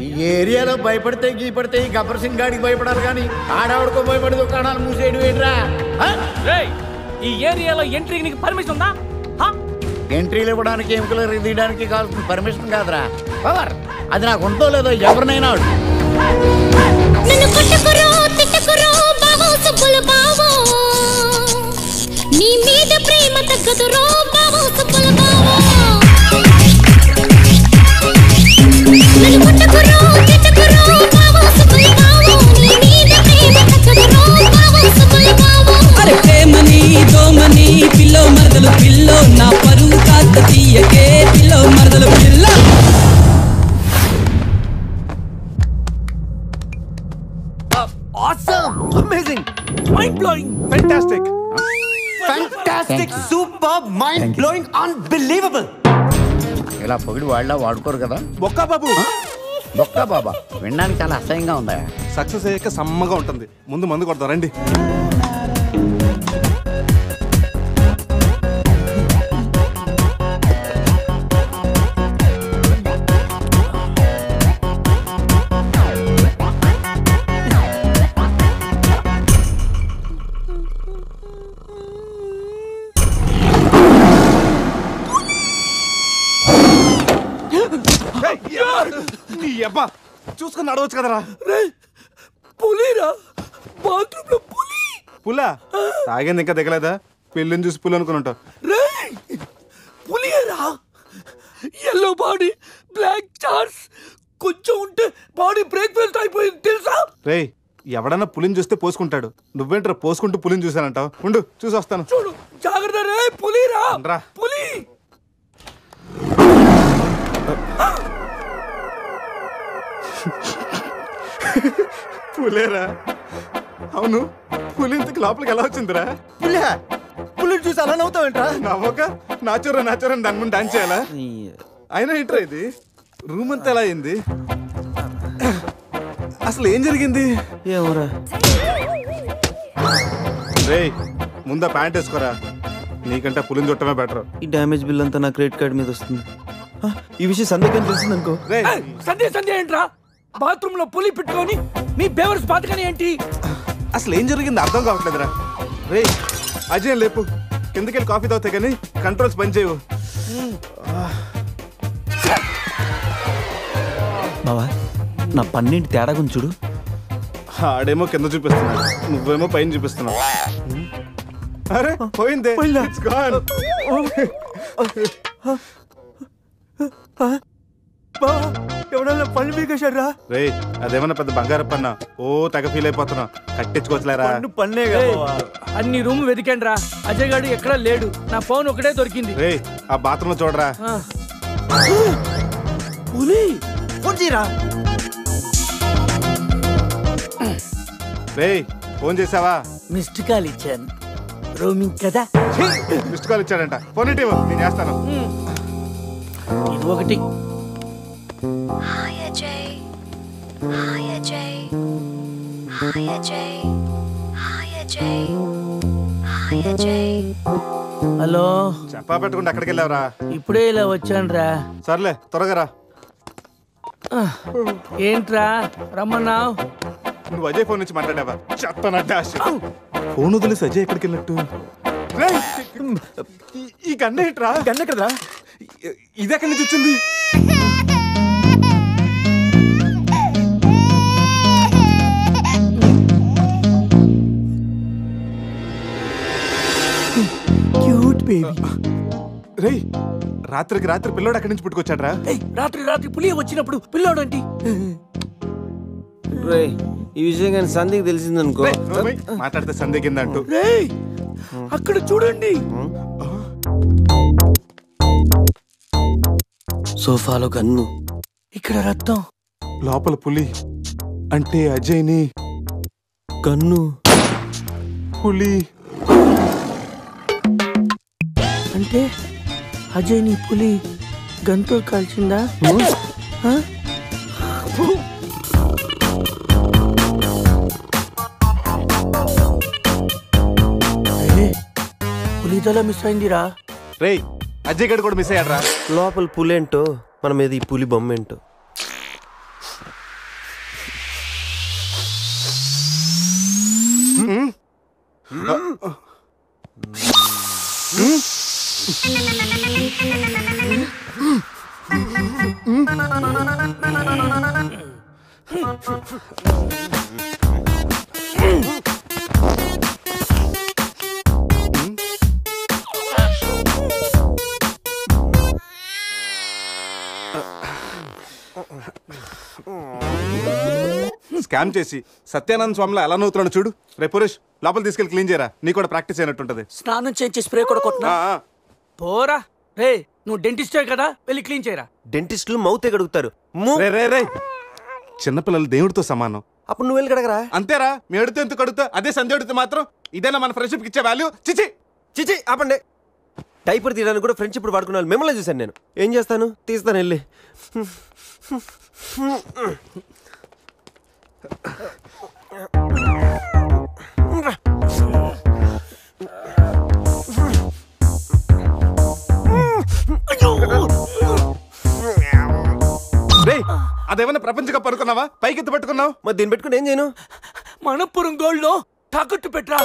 B: ఈ ఏరియాలో భయపడితే గీపడితే ఈ గబ్బర్ సింగ్ గాడికి భయపడాలి కానీ ఆడావిడకో భయపడి దుకాణాలు మూసేయడం ఏంట్రా?
F: ఈ ఏరియాలో ఎంట్రీకి నీకు పర్మిషన్ ఉందా?
B: ఎంట్రీలు ఇవ్వడానికి, ఎముకలు తీయడానికి కావాల్సిన పర్మిషన్ కాదురా, పవర్. అది నాకు ఉందో లేదో ఎవరినైనా
O: నీ మీద ప్రేమ తగ్గదురో బావో సుబ్బుల బావో. నన్ను కొట్టకురో తిట్టకురో బావో సుబ్బుల బావో. నీ మీద ప్రేమ తగ్గదురో బావో సుబ్బుల బావో.
P: అరే ప్రేమని దోమని పిల్లో మరదలు పిల్లో, నా పరువు కాస్త తీయకే పిల్లో మరదలు పిల్ల.
Q: Mind blowing unbelievable.
B: ఇలా పొగిడి వాళ్ళ వాడుకోరు కదా.
D: బొక్కా బాబు.
B: బొక్కా బాబా వినడానికి చాలా అసహ్యంగా ఉందా?
D: సక్సెస్ అయ్యాక సమ్మగా ఉంటుంది. ముందు మందు కొడతాం రండి. చూసుకుని నడవచ్చు కదరా.
E: పులిరా బాత్రూమ్ లో పులి.
D: పులా తాగింది ఇంకా దిగలేదా? పెళ్ళిని చూసి పులి అనుకుని ఉంటావు.
E: పులిరా ఎల్లో బాడీ బ్లాక్ చార్స్ కొంచెం ఉంటే బాడీ బ్రేక్ఫాస్ట్ అయిపోయింది తెలుసా?
D: రే ఎవడన్నా పులిని చూస్తే పోసుకుంటాడు. నువ్వేంట్రా పోసుకుంటూ పులిని చూసానంటావు? ఉండు చూసి వస్తాను.
E: చూడు జాగ్రత్త రే. పులిరా పులి.
D: పులేరా? అవును పులి ఇంతకు లోపలికి ఎలా వచ్చిందిరా?
Q: పులిని చూసి అలా నవ్వుతావేంట్రా?
D: నవ్వక నాచురా నాచురా దాని ముందు డాన్స్ చేయాలా? అయినా ఏంట్రా ఇది? రూమ్ అంతా ఎలా అయింది? అసలు ఏం జరిగింది?
G: ఏమోరా.
D: రే ముందా ప్యాంట్ వేసుకోరా. నీకంటే పులిని చుట్టమే బెటర్.
G: ఈ డ్యామేజ్ బిల్ అంతా నా క్రెడిట్ కార్డ్ మీద వస్తుంది. ఈ విషయం సందేహం తెలిసింది అనుకో.
E: సందేహం ఏంట్రా? బాత్రూమ్ లో పులి పెట్టుకొని మీ బేవర్స్ బాతకని ఏంటి?
D: అసలు ఏం జరిగింది అర్థం కావట్లేదురా. రే అజయ్ లేపు. కిందకెళ్ళి కాఫీ తాగుతాయి కానీ కంట్రోల్స్ పని చేయవు.
G: బావా నా పన్నెండు తేడా గురించి చూడు.
D: ఆడేమో కింద చూపిస్తున్నాడు, నువ్వేమో పైన చూపిస్తున్నావు. అరే పోయిందే.
Q: ఎవడన్నా పళ్ళు పీకేశారా?
D: రే అదేమన్నా పెద్ద బంగారు పన్నా? ఓ తెగ ఫీల్ అయిపోతున్నా. కట్టించుకోవచ్చులేరా?
Q: పన్నే
E: అన్ని రూమ్ వెతికాను రా. అజయ్ గాడు ఎక్కడా లేడు. నా ఫోన్ ఒకటే దొరికింది.
D: రే ఆ బాత్రూమ్ లో చూడరా.
E: పులి
Q: ఫోన్ చేయరా.
D: రే ఫోన్ చేసావా?
E: మిస్డ్ కాల్ ఇచ్చాను. రోమింగ్ కదా.
D: మిస్డ్ కాల్ ఇచ్చాడంట. ఫోన్ ఇటు నేను చేస్తాను.
E: ఇది ఒకటి.
O: Hi Ajay. Hi Ajay. Hi Ajay. Hi Ajay. Hi Ajay.
E: Hello
D: చెప్పా పెట్టుకుంటే అక్కడికి వెళ్ళావరా?
E: ఇప్పుడే ఇలా వచ్చాను రా.
D: సర్లే త్వరగా రా.
E: ఏంట్రా రమ్మన్నావు?
D: నువ్వు అజయ్ ఫోన్ నుంచి మాట్లాడావా? చెత్తనట్టే ఫోన్ వదిలేసి అజయ్ ఎక్కడికి వెళ్ళట్టు? ఈ గన్న ఏంట్రా?
Q: గన్న కదరా.
D: ఇది ఎక్కడి నుంచి వచ్చింది?
E: Cute baby.
D: రే రాత్రికి రాత్రి పిల్లోడు అక్కడి నుంచి పుట్టుకొచ్చాడ్రా.
E: రాత్రి పులి వచ్చినప్పుడు పిల్లోడు అంటే
G: ఈ విషయం కానీ సంధికి తెలిసిందనుకో.
D: మాట్లాడితే సంధి కింద అంటూ.
E: అక్కడ చూడండి.
G: సోఫాలో గన్ను,
E: ఇక్కడ రక్తం,
D: లోపల పులి. అంటే అజయ్ని
G: గన్ను
D: పులి
E: అంటే అజయ్ ని పులి గన్తో కాల్చిందా? పులితల మిస్ అయిందిరా.
D: రే అజయ్ గడు కూడా మిస్ అయ్యాడ్రా.
Q: లోపల పులేంటో మన మీద ఈ పులి బొమ్మ ఏంటో.
D: స్కామ్ చేసి సత్యానంద స్వామిలో ఎలా నవ్వుతున్నాడు చూడు. రే పురేష్ లోపల తీసుకెళ్ళి క్లీన్ చేయరా. నీ కూడా ప్రాక్టీస్ అయినట్టుంటది.
E: స్నానం చేయించి స్ప్రే కూడా కొట్టినా పోరా. రే నువ్వు డెంటిస్టే కదా, వెళ్ళి క్లీన్ చేయరా.
Q: డెంటిస్టులు మౌతే కడుగుతారు.
D: రే చిన్నపిల్లలు దేవుడితో సమానం.
Q: అప్పుడు నువ్వు వెళ్ళి కడగరా.
D: అంతేరా. మీ అడితే ఎందుకు కడుగుతా? అదే సంధ్య అడిగితే మాత్రం ఇదేనా మన ఫ్రెండ్షిప్ ఇచ్చే వాల్యూ? చిచి
Q: చిచి ఆపండి. టైపర్ తీయడానికి కూడా ఫ్రెండ్స్ ఇప్పుడు వాడుకున్నాను. మిమ్మల్ని చూశాను నేను. ఏం చేస్తాను, తీస్తాను వెళ్ళి.
D: అదేమన్నా ప్రపంచ కప్ అనుకున్నావా? పైకి ఎత్తి పట్టుకున్నావు.
Q: మరి దీన్ని పెట్టుకుని ఏం చేయను?
E: మనపురం గోల్డ్ లో తాకట్టు పెట్టరా.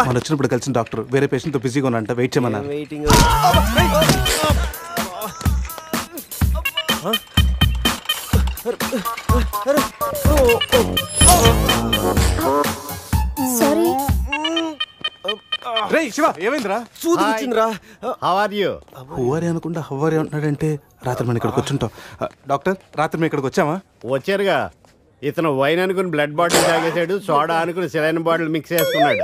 D: మనం వచ్చినప్పుడు కలిసిన డాక్టర్ వేరే పేషెంట్ తో బిజీగా ఉన్నంట. వెయిట్ చేయమన్నారు.
I: సారీ.
D: రేయ్ శివ, ఏమైందిరా?
Q: సూది వచ్చిందిరా.
B: How are you?
D: హువారి అనుకుంటా హువారి అంటున్నాడంటే రాత్రి మనం ఇక్కడికి వచ్చుంటాం. డాక్టర్, రాత్రి మేము ఇక్కడికి వచ్చామా?
B: వచ్చారుగా. ఇతను వైన్ అనుకుని బ్లడ్ బాటిల్ తాగేశాడు, సోడా అనుకుని సెలైన్ బాటిల్ మిక్స్ చేసుకున్నాడు.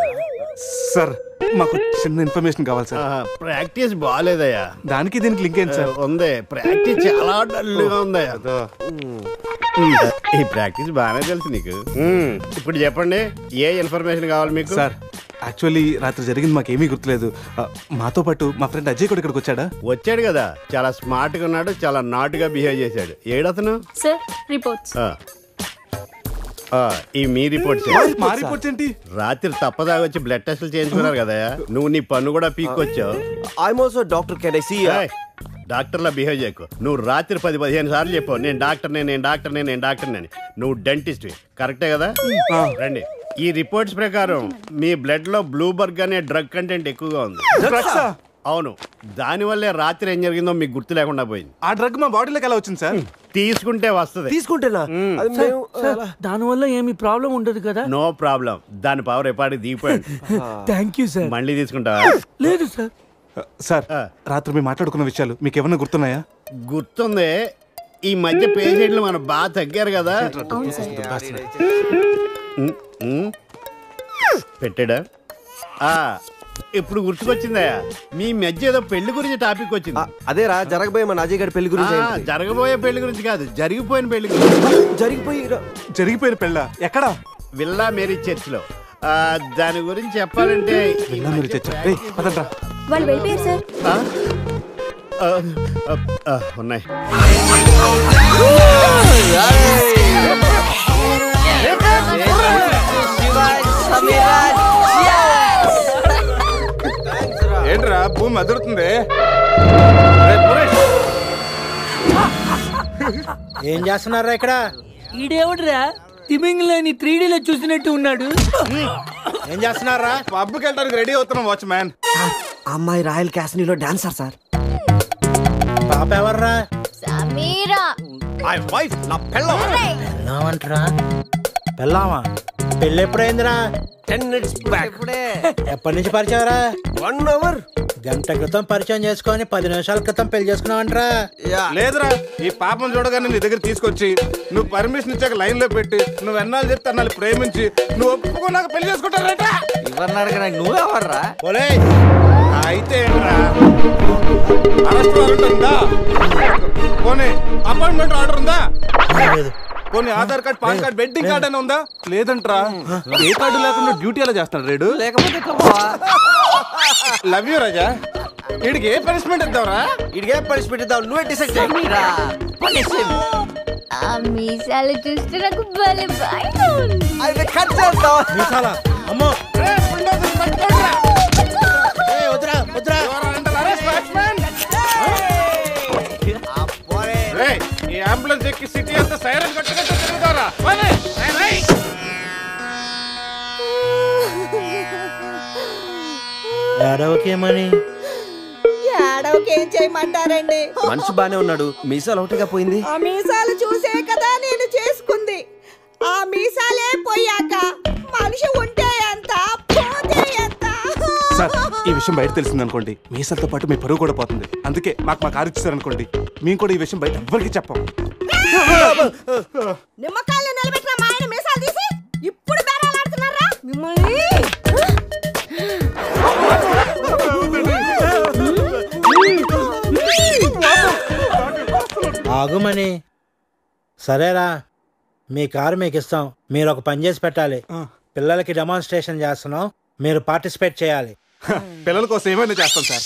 D: సార్, మాకు చిన్న ఇన్ఫర్మేషన్ కావాలి సార్.
B: ప్రాక్టీస్ బాగాలేదయ్యా.
D: దానికి దీనికి లింక్ ఏంటి సార్?
B: ఉంది. ప్రాక్టీస్ చాలా డల్గా ఉందయ్యా. ఈ ప్రాక్టీస్ బాగానే తెలుసు నీకు. ఇప్పుడు చెప్పండి, ఏ ఇన్ఫర్మేషన్ కావాలి మీకు?
D: సార్, యాక్చువల్లీ రాత్రి జరిగింది మాకేమీ గుర్తులేదు. మాతో పాటు మా ఫ్రెండ్ అజయ్ కూడా ఇక్కడికి వచ్చాడా?
B: వచ్చాడు కదా. చాలా స్మార్ట్ గా ఉన్నాడు, చాలా నాటుగా బిహేవ్ చేశాడు. ఏడతను?
H: Sir, reports.
B: ఈ మీ రిపోర్ట్స్.
D: మా రిపోర్ట్స్ ఏంటి?
B: రాత్రి తప్పదాగా వచ్చి బ్లడ్ టెస్ట్లు చేయించుకున్నారు కదా. నువ్వు నీ పన్ను కూడా పీక్కొచ్చావు.
Q: I'm also doctor. Can I see?
B: డాక్టర్లా బిహేవ్ చేయకు. నువ్వు రాత్రి 10-15 సార్లు చెప్పావు నేను డాక్టర్నే, నేను డాక్టర్నే, నేను డాక్టర్నే అని. నువ్వు డెంటిస్ట్, కరెక్టే కదా? రండి. ఈ రిపోర్ట్స్ ప్రకారం మీ బ్లడ్ లో బ్లూబర్గ్ అనే డ్రగ్ కంటెంట్ ఎక్కువగా ఉంది. అవును. దానివల్లే రాత్రి ఏం జరిగిందో మీకు గుర్తు లేకుండా పోయింది.
D: ఆ డ్రగ్ మా బాడీలోకి ఎలా వచ్చింది సార్?
B: తీసుకుంటే వస్తుంది.
Q: తీసుకుంటేనా?
E: దానివల్ల ఏమి ప్రాబ్లం ఉండదు కదా?
B: No problem. దాని పవర్ ఎప్పటికి దిగిపోయింది.
E: Thank you sir.
B: మళ్ళీ తీసుకుంటావా?
E: లేదు సార్.
D: సార్, రాత్రి మేము మాట్లాడుకున్న విషయాలు మీకు ఏమన్నా గుర్తున్నాయా?
B: గుర్తుంది. ఈ మధ్య పేషెంట్లు మనం బాగా తగ్గారు కదా. పెట్టాడా? ఇప్పుడు గుర్తుకొచ్చిందా? మీ మధ్య ఏదో పెళ్లి గురించి టాపిక్ వచ్చింది.
Q: అదేరా, జరగబోయే మన అజయ్ గారి పెళ్లి గురించి.
B: జరగబోయే పెళ్లి గురించి కాదు, జరిగిపోయిన పెళ్లి గురించి.
D: జరిగిపోయిన పెళ్ళ ఎక్కడ?
B: విల్లా మేరీ చర్చ్ లో. దాని గురించి చెప్పాలంటే
I: వాళ్ళు వెళ్ళిపోయారు సార్.
B: ఉన్నాయి.
D: ఏంట్రా భూమి అదురుతుంది?
R: ఏం చేస్తున్నారా ఇక్కడ?
E: ఈడేవుడ్రా తిమింగ్లని 3Dలో చూసినట్టు ఉన్నాడు.
R: ఏం చేస్తున్నారా?
D: పబ్కి వెళ్ళడానికి రెడీ అవుతున్నాం వాచ్మ్యాన్.
Q: అమ్మాయి రాయల్ క్యాసినీలో డాన్సర్ సార్.
R: పాప ఎవర్రా?
I: సమీరా.
R: మై వైఫ్, నా పెళ్ళాం. పెళ్ళామంటరా? పెళ్ళామా? పెళ్ళి ఎప్పుడైందిరా?
Q: 10 minutes back.
R: ఎప్పటి నుంచి పరిచయంరా?
Q: 1 hour.
R: గంట క్రితం పరిచయం చేసుకొని 10 నిమిషాల క్రితం పెళ్లి చేసుకున్నావంటరా?
D: లేదురా, ఈ పాపం చూడగానే నీ దగ్గర తీసుకొచ్చి నువ్వు పర్మిషన్ ఇచ్చాక లైన్ లో పెట్టి నువ్వు ఎన్నాళ్ళు చెప్తే అన్నాళ్ళు ప్రేమించి నువ్వు ఒప్పుకున్నాక పెళ్లి చేసుకుంటారట.
G: నువ్వు ఎవర్రా?
D: అయితే అరెస్ట్ వారెంట్ ఉందా? పోనీ అపాయింట్మెంట్ ఆర్డర్ ఉందా? పోనీ Aadhaar card, pan card, wedding card అయినా ఉందా? లేదంట్రా. ఏ కార్డు లేకుండా డ్యూటీ ఎలా చేస్తాడు రేడు?
G: లేకపోతే
D: లవ్ యూ రాజా. వీడికి ఏ పనిష్మెంట్ ఇద్దాంరా?
Q: వీడికి ఏ పనిష్మెంట్ ఇద్దాం? నువ్వే డిసైడ్ చేయి.
I: ఆ మీసాలు చూస్తే నాకు భలే భయంగా ఉంది.
Q: అయితే కట్ చేద్దాం.
R: మీసాలా? అమ్మో. వద్దురా, వద్దురా.
D: అంబులెన్స్ ఎక్కి సిటీ అంతా సైరన్ కట్టుకుంటూ తిరుగుతారా?
R: ఏడవకేమని
S: ఏడవకేం చేయమంటారండి?
Q: మనిషి బానే ఉన్నాడు, మీసాలు ఒకటిగా పోయింది.
S: ఆ మీసాలు చూసే కదా నేను చేసుకుంది. ఆ మీసాలే పోయాక మనిషి ఉంటే ఎంత పోతే ఎంత.
D: సార్ ఈ విషయం బయట తెలిసింది అనుకోండి, మీసాలతో పాటు మీ పరువు కూడా పోతుంది. అందుకే మాకు మా కారు ఇచ్చారు అనుకోండి, మేము కూడా ఈ విషయం బయట ఎవ్వరికి చెప్పాం.
S: నిమ్మకాయలు నిలబెట్టిన మా ఆయన మీసాలు తీసి ఇప్పుడు బేరాలాడుతున్నారా మిమ్మల్ని?
R: ఆగుమని. సరేరా, మీ కారు మీకు ఇస్తాం. మీరు ఒక పని చేసి పెట్టాలి. పిల్లలకి డెమాన్స్ట్రేషన్ చేస్తున్నాం, మీరు పార్టిసిపేట్ చేయాలి.
D: పిల్లల కోసం ఏమైనా చేస్తాం సార్.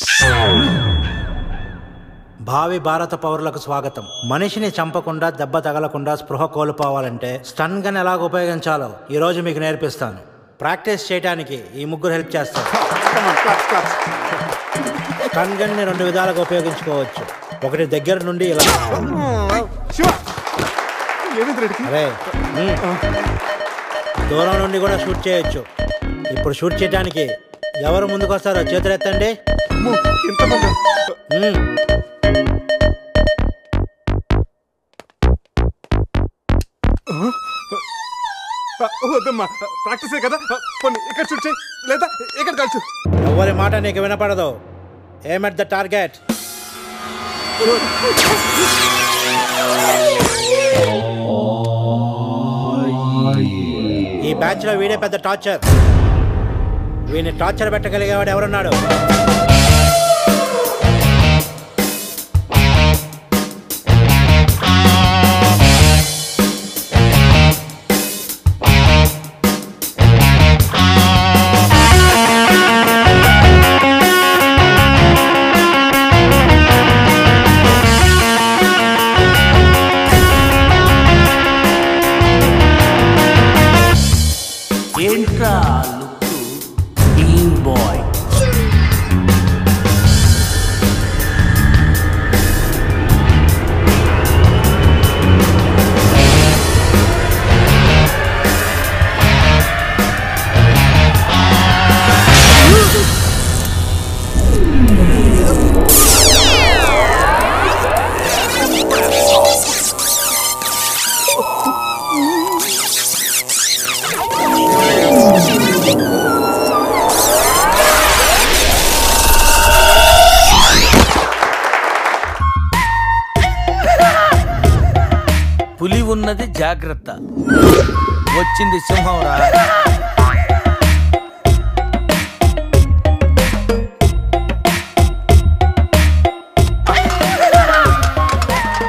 R: భావి భారత పౌరులకు స్వాగతం. మనిషిని చంపకుండా, దెబ్బ తగలకుండా స్పృహ కోల్పోవాలంటే స్టన్ గన్ ఎలాగ ఉపయోగించాలో ఈ రోజు మీకు నేర్పిస్తాను. ప్రాక్టీస్ చేయడానికి ఈ ముగ్గురు హెల్ప్ చేస్తారు. స్టన్ గన్ ని 2 విధాలుగా ఉపయోగించుకోవచ్చు. ఒకటి దగ్గర నుండి ఇలా, అరే దూరం నుండి కూడా షూట్ చేయొచ్చు. ఇప్పుడు షూట్ చేయడానికి ఎవరు ముందుకు వస్తారో చేతులు ఎత్తండి.
D: వద్దమ్మా, ప్రాక్టీసే కదా, కొన్ని ఇక్కడ షూట్ చేయి లేదా ఇక్కడ కాల్చు.
R: ఎవరి మాట నీకు వినపడదు. ఏమ్ ఎట్ ద టార్గెట్. ఈ బ్యాచ్ లో వీడే పెద్ద టార్చర్. వీడిని టార్చర్ పెట్టగలిగేవాడు ఎవరున్నాడు?
E: పులి ఉన్నది జాగ్రత్త, వచ్చింది సింహం రా.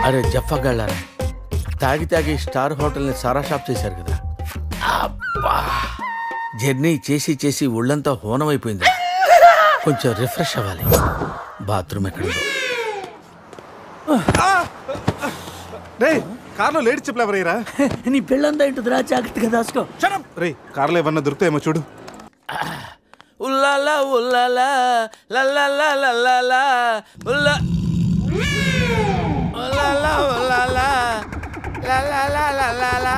E: అరే జఫాగాళ్ళారా, తాగి తాగి స్టార్ హోటల్ని సారా షాప్ చేశారు కదా. అబ్బా, జర్నీ చేసి చేసి ఒళ్ళంతా హోనమైపోయింది. కొంచెం రిఫ్రెష్ అవ్వాలి. బాత్రూమ్ ఎక్కడుందో.
D: కార్లో లేడీ చెప్పులు ఎవరైరా?
E: నీ పెళ్ళంతా ఇంటుందిరా, జాగ్రత్తగా దాచుకో.
D: రే కార్లో ఏమన్నా దొరుకుతాయేమో చూడు.
E: ఉల్లాలా ఉల్లాలా లల్లాలా లల్లాలా ఉల్లా ఉల్లాలా ఉల్లాలా లల్లాలా లల్లాలా.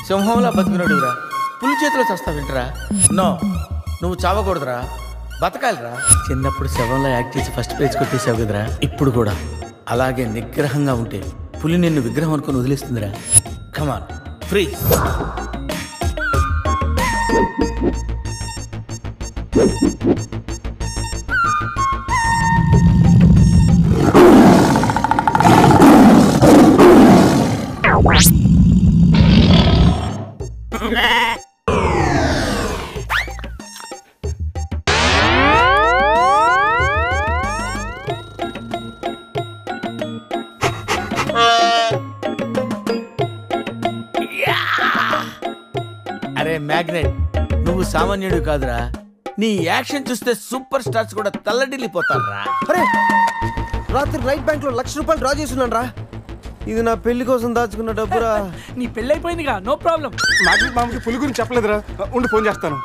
E: సింహంలా బతికినడురా, పులి చేతిలో చస్తావేంటరా? నో, నువ్వు చావకూడదురా, బతకాలిరా. చిన్నప్పుడు శవంలో యాక్ట్ చేసి ఫస్ట్ ప్రైజ్ కొట్టేసావు కదరా, ఇప్పుడు కూడా అలాగే నిగ్రహంగా ఉంటే పులి నిన్ను విగ్రహం అనుకుని వదిలేస్తుందిరా. Come on free. అరే మ్యాగ్నెట్, నువ్వు సామాన్యుడు కాదురా. నీ యాక్షన్ చూస్తే సూపర్ స్టార్స్ కూడా తల్లడిల్లిపోతారా.
Q: రాత్రి రైట్ బ్యాంక్ లో ₹1,00,000 డ్రా చేస్తున్నాను రా. ఇది నా పెళ్లి కోసం దాచుకున్న డబ్బురా.
F: నీ పెళ్లి అయిపోయిందిగా, నో ప్రాబ్లం.
D: మామకి పులి గురించి చెప్పలేదురా. ఉండి ఫోన్ చేస్తాను.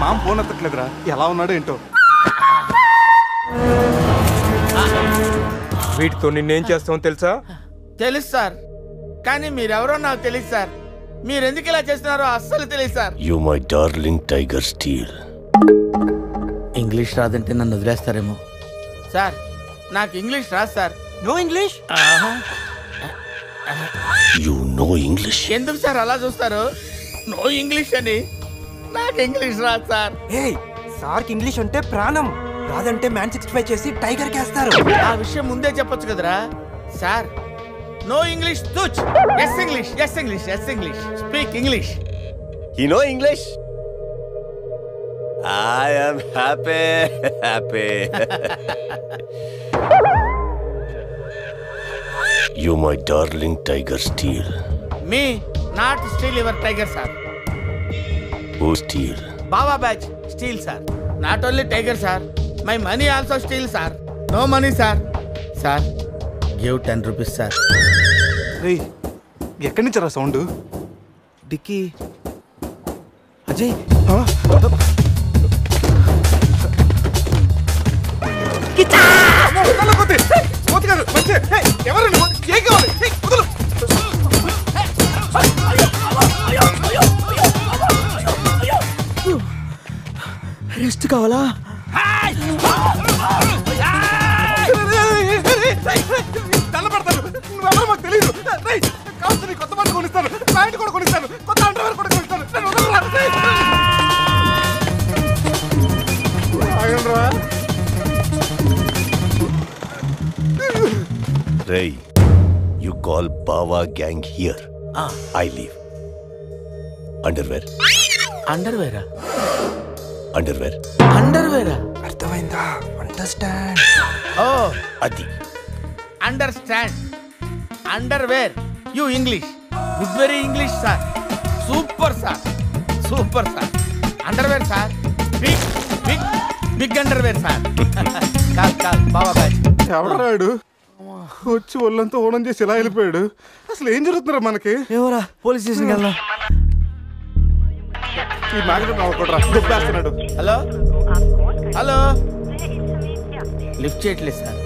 D: మామ ఫోన్ ఎత్తట్లేదురా. ఎలా ఉన్నాడో ఏంటో.
L: వీటితో నిన్నేం చేస్తామో తెలుసా?
E: తెలుసు సార్, కానీ మీరెవరో నాకు తెలియదు సార్. మీరెందుకు ఇలా చేస్తున్నారో అస్సలు తెలియదు sir.
M: You my darling tiger steel.
E: English రాదంటే నన్ను వదిలేస్తారేమో సార్. నాకు ఇంగ్లీష్ రాదు sir.
Q: No English.
M: You no English.
E: ఎందుకు సార్ అలా చూస్తారు? నో ఇంగ్లీష్ అని. నాకు ఇంగ్లీష్ రాదు సార్.
A: సార్కి ఇంగ్లీష్ అంటే ప్రాణం. రాదంటే మ్యాన్ 65 చేసి టైగర్ కేస్తారు.
E: ఆ విషయం ముందే చెప్పొచ్చు కదరా sir. No English touch. Yes English, yes English, yes English. Speak English.
M: You no English. I am happy. You my darling tiger steel.
E: Me not steal your tiger sir.
M: Who steal?
E: Baba batch steal sir. Not only tiger sir, my money also steal sir. No money sir. Sir, give 10 rupees sir.
D: రేయ్, ఎక్కడి నుంచి రా సౌండ్?
Q: డిక్కీ. అజయ్.
A: రెస్ట్ కావాలా?
D: నువ్వెవరో మాకు తెలియదు. కావచ్చు నీ కొత్త బట్టలు కొనిస్తాను, ప్యాంట్ కూడా కొనిస్తాను, కొత్త అండర్వేర్ కూడా కొనిస్తాను.
M: Ray, you call Bawa gang here. I leave. Underwear.
E: Underwear.
M: Underwear.
E: Underwear.
A: అర్థమైందా? Understand.
E: Oh,
M: Adi.
E: understand. Underwear. You English. Good very English sir. Super sir. Super sir. Underwear sir. Big underwear sir. కాల్ బాబా బ్యాచ్.
D: ఎవడరాడు వచ్చి ఒళ్ళంతా ఓనం చేసి ఇలా వెళ్ళిపోయాడు? అసలు ఏం జరుగుతున్నారా మనకి?
A: ఏమోరా, పోలీస్ స్టేషన్కి వెళ్దాం.
D: ఈ మ్యాగ్నెట్ నవ్వకూడరా, దుబ్బేస్తున్నాడు.
E: హలో హలో, లిఫ్ట్ చేయట్లేదు సార్.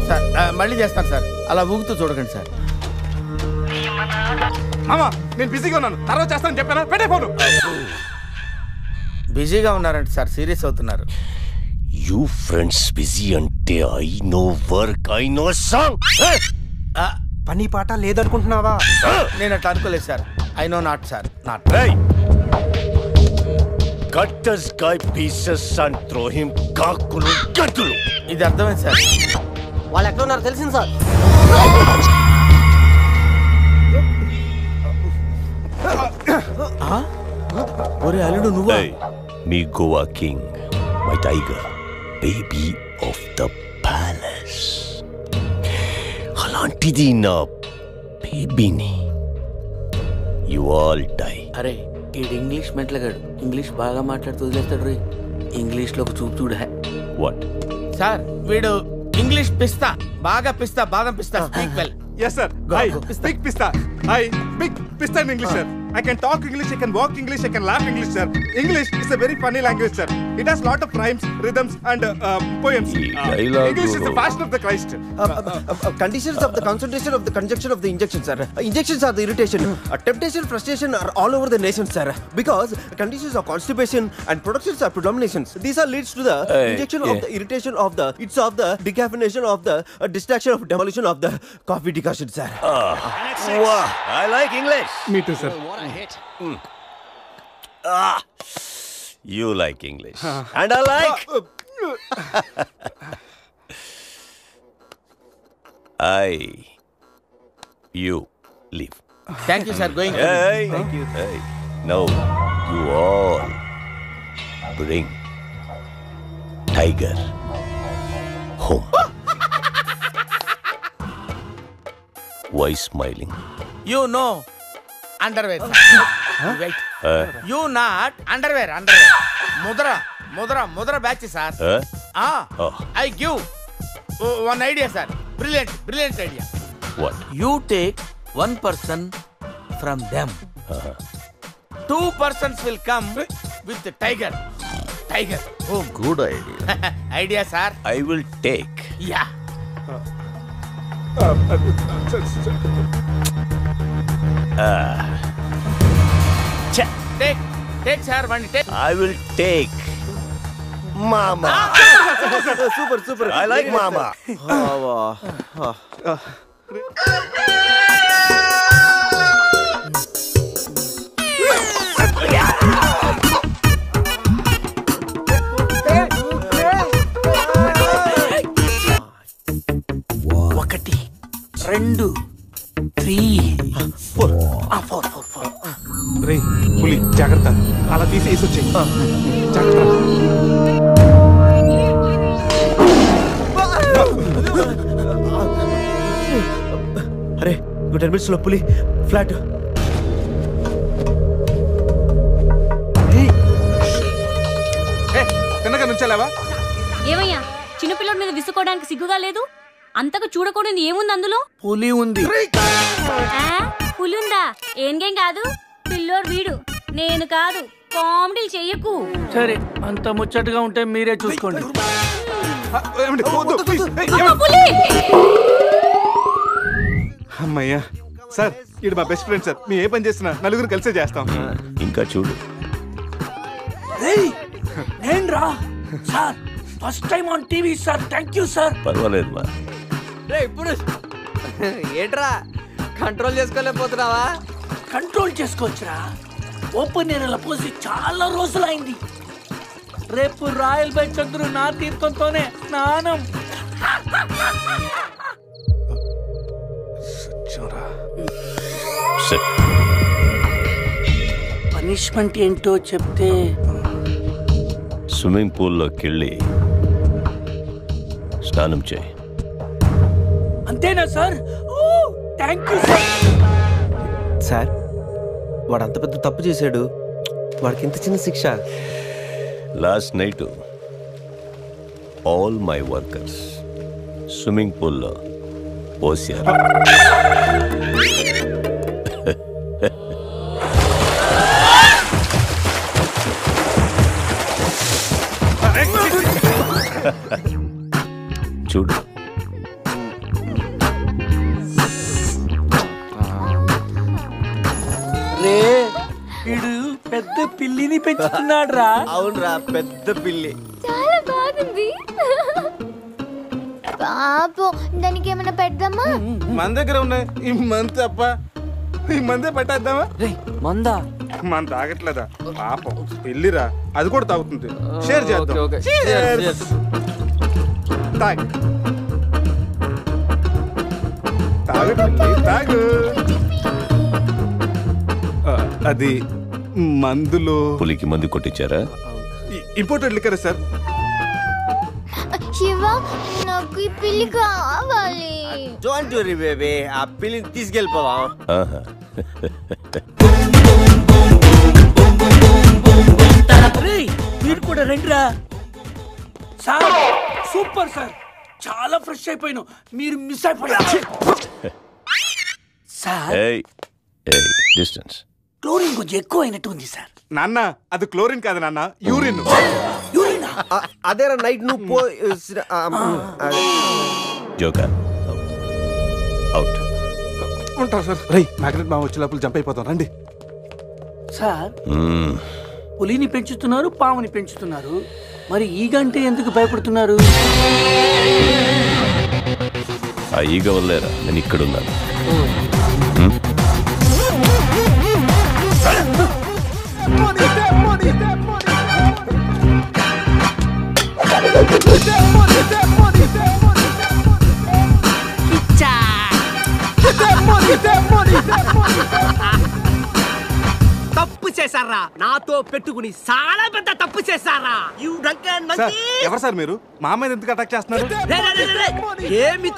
E: సార్ మళ్ళీ చేస్తాను సార్. అలా ఊగుతూ చూడకండి సార్.
D: మామా, నేను బిజీగా ఉన్నాను, తర్వాత చేస్తాను చెప్పానా? పెట్టే ఫోను.
E: బిజీగా ఉన్నారంటే సార్, సీరియస్ అవుతున్నారు.
M: You friends busy ante I know work, I know song.
A: పని పాట లేదనుకుంటున్నావా?
E: నేను అట్లా అనుకోలేదు sir. I know not sir, not.
M: Hey! Cut this guy pieces and throw him కాకులు గట్టులు.
E: ఇది అర్థమైంది సార్.
Q: వాళ్ళు ఎక్కడ ఉన్నారు తెలిసింది సార్.
E: ఒరే అల్లుడు నువ్వా?
M: మీ Goa king, my tiger, baby of the palace. అలాంటిది నా బేబీని. You all die.
E: అరే ఈడు ఇంగ్లీష్ మెంట్లగాడు. ఇంగ్లీష్ బాగా మాట్లాడుతూ వదిలేస్తాడు రే. ఇంగ్లీష్లో ఒక చూపు చూడ.
M: వాట్
E: సార్ వీడు ఇంగ్లీష్ పిస్తా, బాగా పిస్తా, బాదం పిస్తా. Speak well.
D: Yes sir. Hi. Big pista. Hi. Big pista in English sir. I can talk English, I can walk English, I can laugh English sir. English is a very funny language sir. It has lot of rhymes, rhythms and poems. English is the fashion of the Christ.
Q: Conditions of the concentration of the conjunction of the injection sir. Injections are the irritation. Temptation, frustration are all over the nation sir. Because conditions of constipation and productions are predominations. These are leads to the injection of the irritation of the, it's of the decaffeination of the distraction of demolition of the coffee decoction sir.
M: Wow, I like English.
D: Me too sir.
M: What a hit. You like English. And I like. You leave.
E: Thank you sir, going.
M: Hey, thank you. Hey, now you all bring tiger home. Why smiling?
E: You know underwear. Wait. You not underwear. Mudra batch, sir. I give one idea, sir. Brilliant idea.
M: What?
E: You take one person from them. 2 persons will come with the tiger.
M: Oh, good idea.
E: Idea, sir.
M: I will take.
E: Yeah. Take, sir. One take.
M: I will take. Mama.
Q: Super.
M: I like Mama.
E: ఒకటి 2 3 4
D: రే పులి జాగ్రత్త, అలా తీసేసి వచ్చాయి. జాగ్రత్త.
Q: అరే 10 minutes లో పులి ఫ్లాట్.
D: తిన్నగా నుంచాలేవా?
H: ఏమయ్యా చిన్నపిల్లడి మీద విసుకోవడానికి సిగ్గుగా లేదు? అంతగా చూడకూడదు ఏముంది అందులో?
E: పులి ఉంది.
H: పులి ఉందా? ఏం కాదు, పిల్లోడు వీడు, నేను కాదు. కామెడీలు చెయ్యకు.
E: సరే, అంత ముచ్చటగా ఉంటే మీరే చూసుకోండి.
D: అమ్మయ్యా సార్, ఇది మా బెస్ట్ ఫ్రెండ్ సార్. మేము ఏ పని చేస్తున్నా నలుగురు కలిసే చేస్తాం.
M: ఇంకా చూడు.
E: నేను రా sir, first time on TV sir. Thank you sir.
M: పర్వాలేదు మా.
A: ఇప్పుడు ఏంట్రా కంట్రోల్ చేసుకోలేకపోతున్నావా?
E: కంట్రోల్ చేసుకోవచ్చురా. ఓపెన్ ఏరియాలో పోసి చాలా రోజులైంది. రేపు రాయల్ బై చంద్రు నా తీర్థంతోనే స్నానం. పనిష్మెంట్ ఏంటో చెప్తే.
M: స్విమ్మింగ్ పూల్లోకి వెళ్ళి స్నానం చేయి.
E: అంతేనా sir? Thank you sir.
Q: Sir, వాడు అంత పెద్ద తప్పు చేశాడు, వాడికి ఇంత చిన్న శిక్ష.
M: Last night all my workers swimming పూల్లో పోసారు. చూడు.
E: రే వీడు పెద్ద పిల్లిని పెంచుతున్నాడు రా.
Q: అవునరా, పెద్ద పిల్లి.
I: చాలా బాగుంది. పాపం, దానికి ఏమైనా పెడదామా?
D: మన దగ్గర ఉన్నాయి ఈ మంత్ తప్ప. ఈ మందే పెట్టేద్దామా?
A: మందా?
D: మన తాగట్లేదా పాపం, పెళ్ళిరా, అది కూడా తాగుతుంది. షేర్ చేద్దాం. తాగు తాగు. అది మందులో
M: పులికి మందు కొట్టించారా?
D: Imported liquor sir.
I: శివ, నాకు ఈ పిల్లి కావాలి.
Q: డోంట్ వరీ బేబీ, ఆ పిల్లిని తీసుకెళ్ళిపోవా.
E: మీరు కూడా రండిరా సార్. సూపర్ సార్, చాలా ఫ్రెష్ అయిపోయినా. మీరు మిస్ అయిపోయారు సార్.
M: డిస్టెన్స్.
E: క్లోరిన్ కొంచెం ఎక్కువ అయినట్టు ఉంది సార్.
D: నాన్న, అది క్లోరిన్ కాదు నాన్న, యూరిన్.
Q: అదేరా నైట్ నువ్వు
M: జోకర్ అవుట్.
D: ఉంటాం సార్. రై మ్యాగ్నెట్ మా వచ్చే లోపల జంప్ అయిపోతాం. రండి
E: సార్. పులిని పెంచుతున్నారు, పాముని పెంచుతున్నారు, మరి ఈగంటే ఎందుకు భయపడుతున్నారు?
M: ఆ ఈగ వల్లేరా నేను ఇక్కడున్నాను.
A: తప్పు
C: చేశారా నాతో పెట్టుకుని చాలా పెద్ద తప్పు చేశారా
D: ఎవరు సార్ మీరు మా మీద ఎందుకు అటాక్ చేస్తున్నారు
C: ఏమి